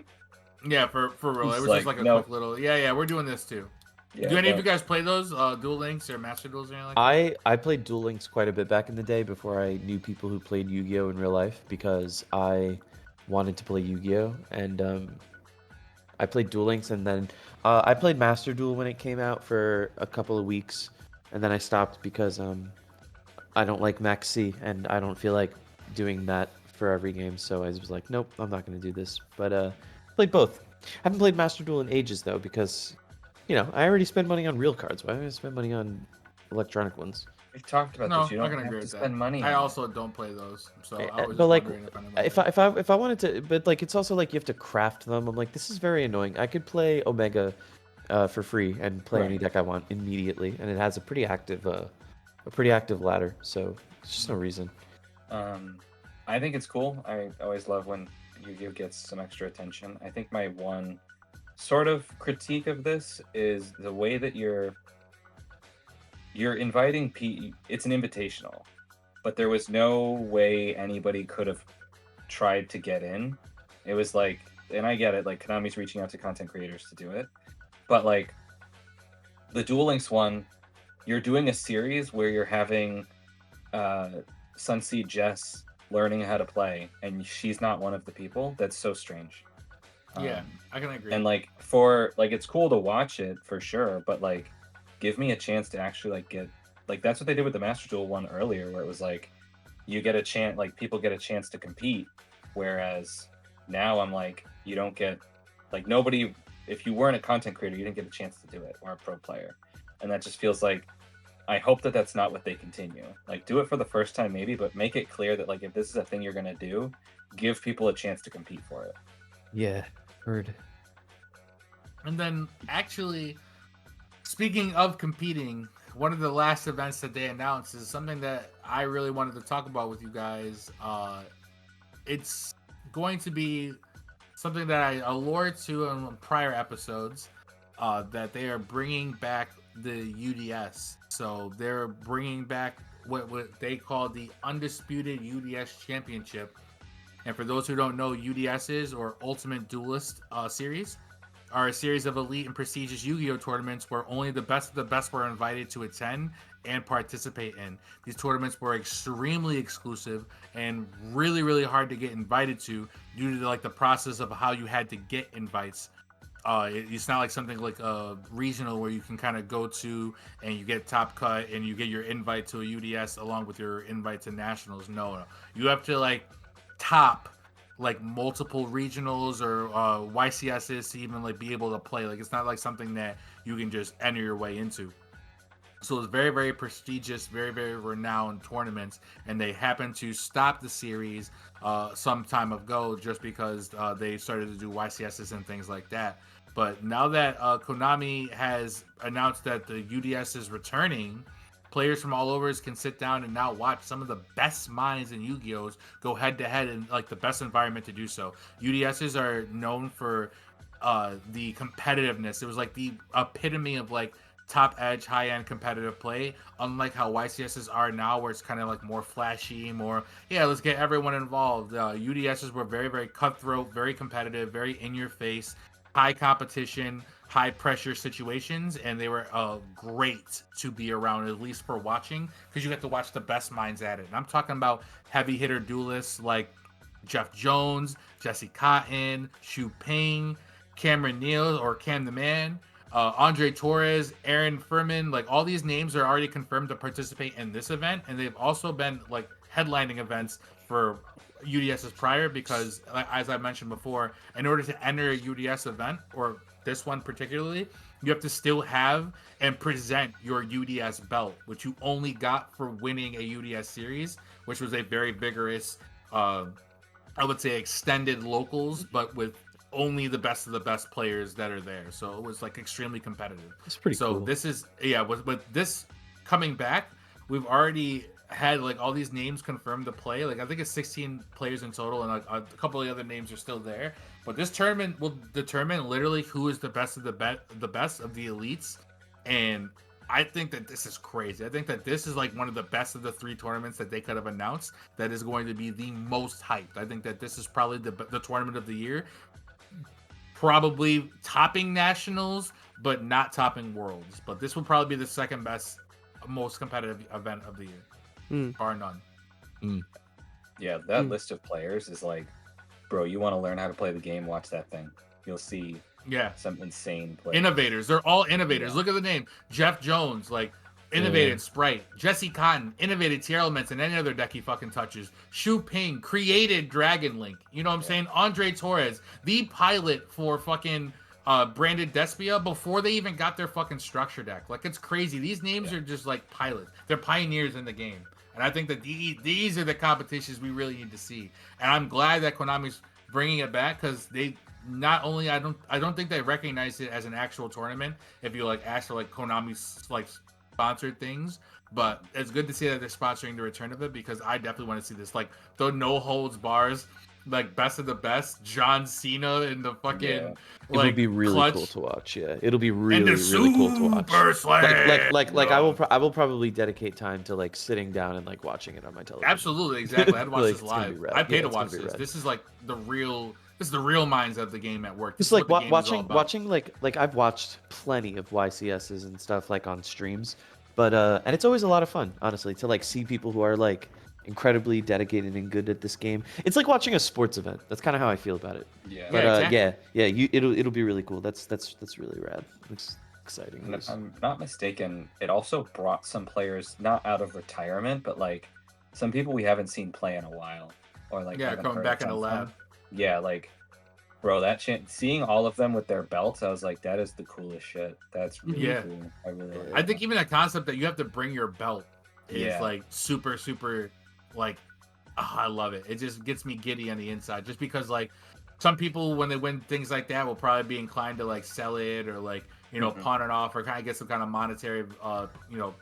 Yeah, for real. It was like, just like a no. quick little, yeah, we're doing this too. Yeah, Do any of you guys play those Duel Links or Master Duels or anything like that? I played Duel Links quite a bit back in the day before I knew people who played Yu-Gi-Oh in real life because I wanted to play Yu-Gi-Oh and I played Duel Links and then I played Master Duel when it came out for a couple of weeks and then I stopped because I don't like Max C and I don't feel like doing that for every game, so I was like, nope, I'm not going to do this. But played both. I haven't played Master Duel in ages though because, you know, I already spend money on real cards. Why would I spend money on electronic ones? We've talked about No, this. You I don't can have agree to with that. spend money. I also don't play those, so I was But just like, wondering if anyone. if I wanted to, but like, it's also like you have to craft them. I'm like, this is very annoying. I could play Omega, for free and play any deck I want immediately, and it has a pretty active ladder. So it's just no reason. I think it's cool. I always love when Yu-Gi-Oh gets some extra attention. I think my one sort of critique of this is the way that you're inviting it's an invitational, but there was no way anybody could have tried to get in. It was like, and I get it, like Konami's reaching out to content creators to do it, but like the Duel Links one, you're doing a series where you're having Sunseed Jess learning how to play, and she's not one of the people. That's so strange. Yeah, I can agree. And like for like, it's cool to watch it for sure, but like, give me a chance to actually like get like that's what they did with the Master Duel one earlier, where it was like you get a chance, like people get a chance to compete, whereas now I'm like you don't get like nobody. If you weren't a content creator, you didn't get a chance to do it, or a pro player, and that just feels like. I hope that that's not what they continue. Like, do it for the first time, maybe, but make it clear that, like, if this is a thing you're gonna do, give people a chance to compete for it. Yeah, heard. And then, actually, speaking of competing, one of the last events that they announced is something that I really wanted to talk about with you guys. It's going to be something that I allured to in prior episodes. That they are bringing back the UDS. So they're bringing back what they call the Undisputed UDS Championship. And for those who don't know, UDSs, or Ultimate Duelist Series, are a series of elite and prestigious Yu-Gi-Oh tournaments where only the best of the best were invited to attend and participate in. These tournaments were extremely exclusive and really, really hard to get invited to due to like the process of how you had to get invites. It's not like something like a regional where you can kind of go to and you get top cut and you get your invite to a UDS along with your invite to nationals. No, you have to like top like multiple regionals or YCSs to even like be able to play. Like it's not like something that you can just enter your way into. So it's very, very prestigious, very, very renowned tournaments, and they happened to stop the series some time ago just because they started to do YCSs and things like that. But now that Konami has announced that the UDS is returning, players from all over can sit down and now watch some of the best minds in Yu-Gi-Ohs go head to head in like the best environment to do so. UDSs are known for the competitiveness. It was like the epitome of like top edge, high end competitive play. Unlike how YCSs are now, where it's kind of like more flashy, more let's get everyone involved. UDSs were very, very cutthroat, very competitive, very in your face, high competition, high pressure situations, and they were great to be around, at least for watching, because you get to watch the best minds at it. And I'm talking about heavy hitter duelists like Jeff Jones, Jesse Cotton, Shu Ping, Cameron Neal or Cam the Man, Andre Torres, Aaron Furman. Like all these names are already confirmed to participate in this event, and they've also been like headlining events for UDSs prior because, as I mentioned before, in order to enter a UDS event, or this one particularly, you have to still have and present your UDS belt, which you only got for winning a UDS series, which was a very vigorous, I would say, extended locals, but with only the best of the best players that are there. So it was like extremely competitive. It's pretty so cool. This is with this coming back, we've already had like all these names confirmed to play. Like I think it's 16 players in total, and like, a couple of the other names are still there. But this tournament will determine literally who is the best of the best of the elites. And I think that this is crazy. I think that this is like one of the best of the three tournaments that they could have announced that is going to be the most hyped. I think that this is probably the tournament of the year. Probably topping nationals, but not topping worlds. But this will probably be the second best, most competitive event of the year, bar none. Yeah, that list of players is like, bro, you want to learn how to play the game, watch that thing. You'll see some insane players. Innovators. They're all innovators. Yeah. Look at the name. Jeff Jones, like, innovated Sprite. Jesse Cotton, innovated Tier Elements and any other deck he fucking touches. Shu Ping, created Dragon Link. You know what I'm saying? Andre Torres, the pilot for fucking branded Despia before they even got their fucking structure deck. Like, it's crazy. These names are just like pilots. They're pioneers in the game. And I think that these are the competitions we really need to see. And I'm glad that Konami's bringing it back, because they not only I don't think they recognize it as an actual tournament if you like ask for like Konami's like sponsored things, but it's good to see that they're sponsoring the return of it, because I definitely want to see this, like the no holds bars, like best of the best John Cena in the fucking It'll be really clutch. cool to watch. Yeah, it'll be really cool to watch. Like I will probably dedicate time to like sitting down and like watching it on my television. Absolutely, exactly. I'd watch Like, this live. I pay to watch this. Rad. This is like the real minds of the game at work. It's like watching like I've watched plenty of YCSs and stuff like on streams, but and it's always a lot of fun, honestly, to like see people who are like incredibly dedicated and good at this game. It's like watching a sports event. That's kind of how I feel about it. Yeah. But exactly. it'll be really cool. That's really rad. It's exciting. And if I'm not mistaken, it also brought some players not out of retirement, but like some people we haven't seen play in a while, or like coming back in the lab. Yeah, like, bro, seeing all of them with their belts, I was like, that is the coolest shit. That's really cool. I really like I think even the concept that you have to bring your belt is like super like, I love it. It just gets me giddy on the inside, just because like some people when they win things like that will probably be inclined to like sell it or like, you know, pawn it off or kind of get some kind of monetary you know,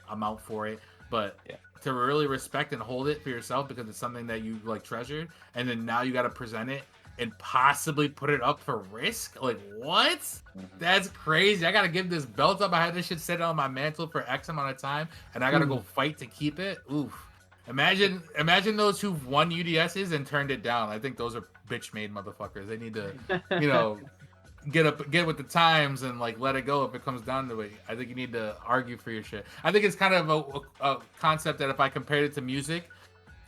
amount for it. But to really respect and hold it for yourself because it's something that you like treasured, and then now you got to present it and possibly put it up for risk. Like, what? That's crazy. I got to give this belt up. I had this shit sit on my mantle for X amount of time, and I got to go fight to keep it. Oof. Imagine those who've won UDSs and turned it down. I think those are bitch-made motherfuckers. They need to, you know, get with the times and like let it go if it comes down to it. I think you need to argue for your shit. I think it's kind of a concept that if I compared it to music,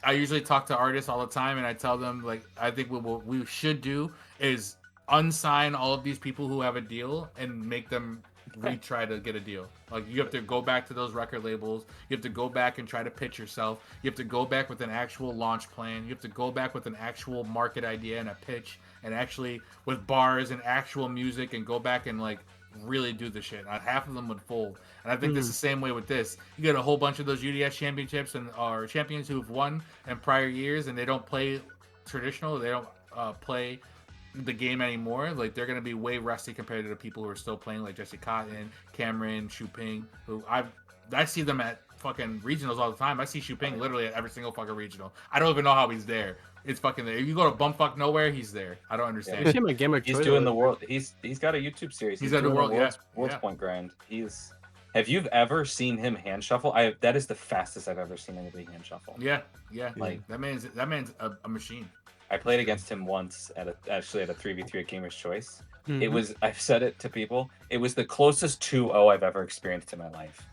I usually talk to artists all the time and I tell them like I think what we should do is unsign all of these people who have a deal and make them retry to get a deal. Like you have to go back to those record labels. You have to go back and try to pitch yourself. You have to go back with an actual launch plan. You have to go back with an actual market idea and a pitch, and actually with bars and actual music, and go back and like really do the shit. Half of them would fold, and I think this is the same way with this. You get a whole bunch of those UDS championships and or champions who've won in prior years, and they don't play traditional. They don't play the game anymore. Like they're gonna be way rusty compared to the people who are still playing, like Jesse Cotton, Cameron, Shuping, who I see them at fucking regionals all the time. I see Shuping literally at every single fucking regional. I don't even know how he's there. It's fucking there. If you go to bumfuck nowhere, he's there. I don't understand. Yeah. He's doing the world. He's got a YouTube series. He's got the world's point grind. Have you ever seen him hand shuffle? That is the fastest I've ever seen anybody hand shuffle. Yeah. Like that man's a machine. I played against him once at a 3v3 at Gamer's Choice. It was, I've said it to people, it was the closest 2-0 I've ever experienced in my life.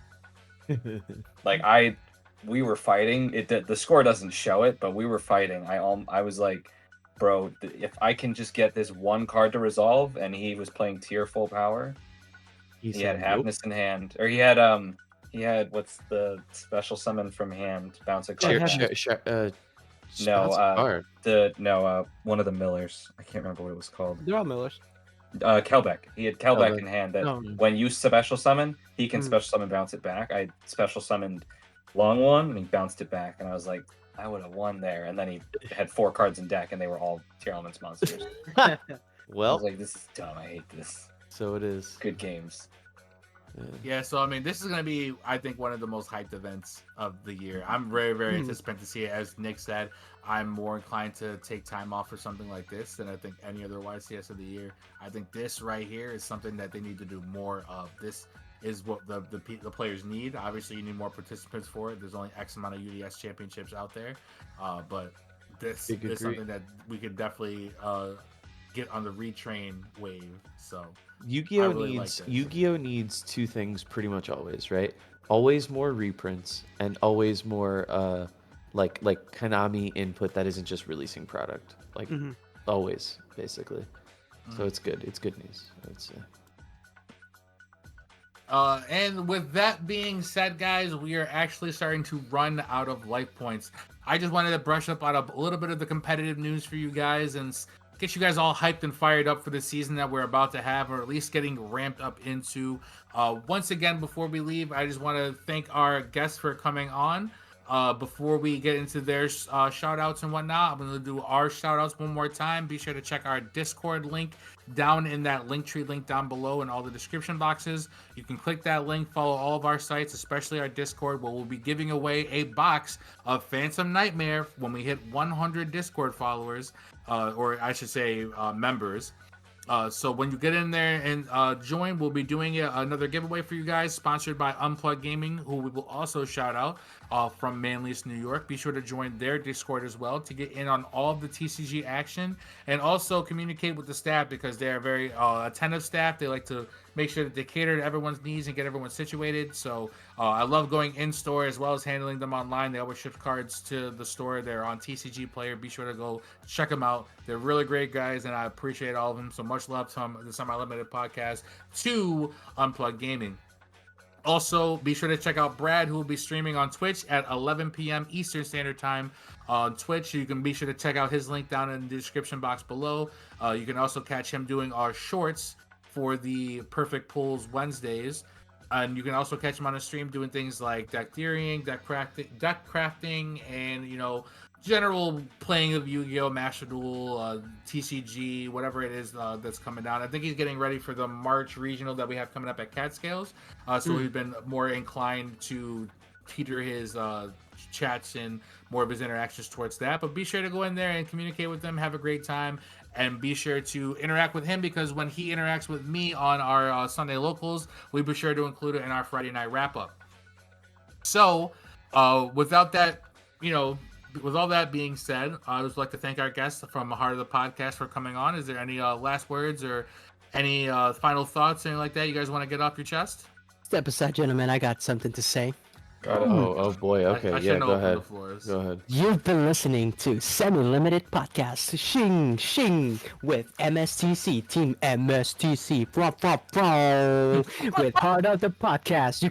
Like we were fighting. The score doesn't show it, but we were fighting. I was like, bro, if I can just get this one card to resolve, and he was playing tier full power. He had Havness in hand, or he had what's the special summon from hand? Bounce a card. One of the Millers. I can't remember what it was called. They're all Millers. Kelbeck. He had Kelbeck in hand that when you special summon, he can special summon bounce it back. I special summoned Long One and he bounced it back, and I was like, I would have won there. And then he had 4 cards in deck and they were all tier elements monsters. Well, I was like, this is dumb. I hate this. So it is. Good games. Yeah, so I mean, this is gonna be, I think, one of the most hyped events of the year. I'm very, very anticipated to see it. As Nick said, I'm more inclined to take time off for something like this than I think any other YCS of the year. I think this right here is something that they need to do more of. This is what the players need. Obviously, you need more participants for it. There's only X amount of UDS championships out there, but this is something that we could definitely get on the retrain wave. So Yu-Gi-Oh needs 2 things pretty much always, right? Always more reprints and always more like Konami input that isn't just releasing product. Like always, basically. So it's good. It's good news, I would say. And with that being said, guys, we are actually starting to run out of life points. I just wanted to brush up on a little bit of the competitive news for you guys and get you guys all hyped and fired up for the season that we're about to have, or at least getting ramped up into. Once again, before we leave, I just want to thank our guests for coming on. Before we get into their shout outs and whatnot, I'm going to do our shout outs one more time. Be sure to check our Discord link down in that Linktree link down below in all the description boxes. You can click that link, follow all of our sites, especially our Discord, where we'll be giving away a box of Phantom Nightmare when we hit 100 Discord followers, or I should say members. So when you get in there and join, we'll be doing another giveaway for you guys, sponsored by Unplugged Gaming, who we will also shout out from Manlius, New York. Be sure to join their Discord as well to get in on all of the TCG action, and also communicate with the staff, because they are very attentive staff. They like to make sure that they cater to everyone's needs and get everyone situated. So I love going in store as well as handling them online. They always ship cards to the store. They're on TCG Player. Be sure to go check them out. They're really great guys, and I appreciate all of them. So much love from the Semi Limited podcast to Unplugged Gaming. Also, be sure to check out Brad, who will be streaming on Twitch at 11 p.m. Eastern Standard Time on Twitch. You can be sure to check out his link down in the description box below. You can also catch him doing our shorts for the Perfect Pulls Wednesdays. And you can also catch him on a stream doing things like deck theorying, deck crafting, and, you know, general playing of Yu-Gi-Oh!, Master Duel, TCG, whatever it is that's coming down. I think he's getting ready for the March regional that we have coming up at Catscales. So we've been more inclined to teeter his chats and more of his interactions towards that. But be sure to go in there and communicate with them, have a great time, and be sure to interact with him, because when he interacts with me on our Sunday locals, we be sure to include it in our Friday night wrap-up. So without that, you know, with all that being said, I would like to thank our guests from the Heart of the Podcast for coming on. Is there any last words or any final thoughts, anything like that you guys want to get off your chest? Step aside, gentlemen. I got something to say. Oh boy. Okay, yeah, go ahead. Go ahead. You've been listening to Semi-Limited Podcast, Shing Shing, with MSTC, Team MSTC, with Heart of the Podcast.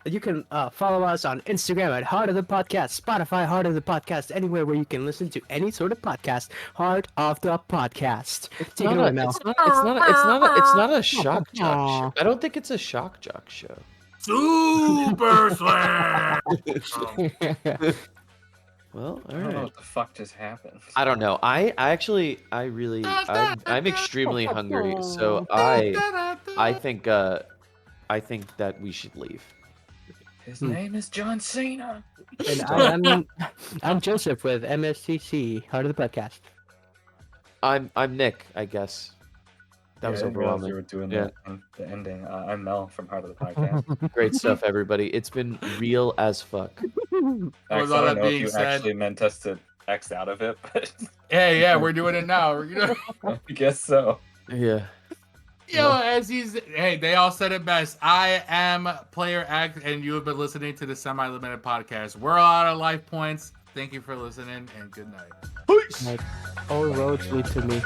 You can follow us on Instagram at Heart of the Podcast, Spotify Heart of the Podcast, anywhere where you can listen to any sort of podcast. Heart of the Podcast. Take it away, Mel. It's not a shock jock show. I don't think it's a shock jock show. Super Slam! Well, all I don't know right. what the fuck just happened. I don't know. I'm extremely hungry, so I think that we should leave. His name is John Cena. And I'm Joseph with MSTC, Heart of the Podcast. I'm Nick, I guess. That was overwhelming. You were doing the ending. I'm Mel from Heart of the Podcast. Great stuff, everybody. It's been real as fuck. I don't know if you actually meant us to X out of it, but yeah, we're doing it now. You know? I guess so. Yeah. They all said it best. I am Player X, and you have been listening to the Semi-Limited Podcast. We're all out of life points. Thank you for listening, and good night. Peace. All roads lead to me.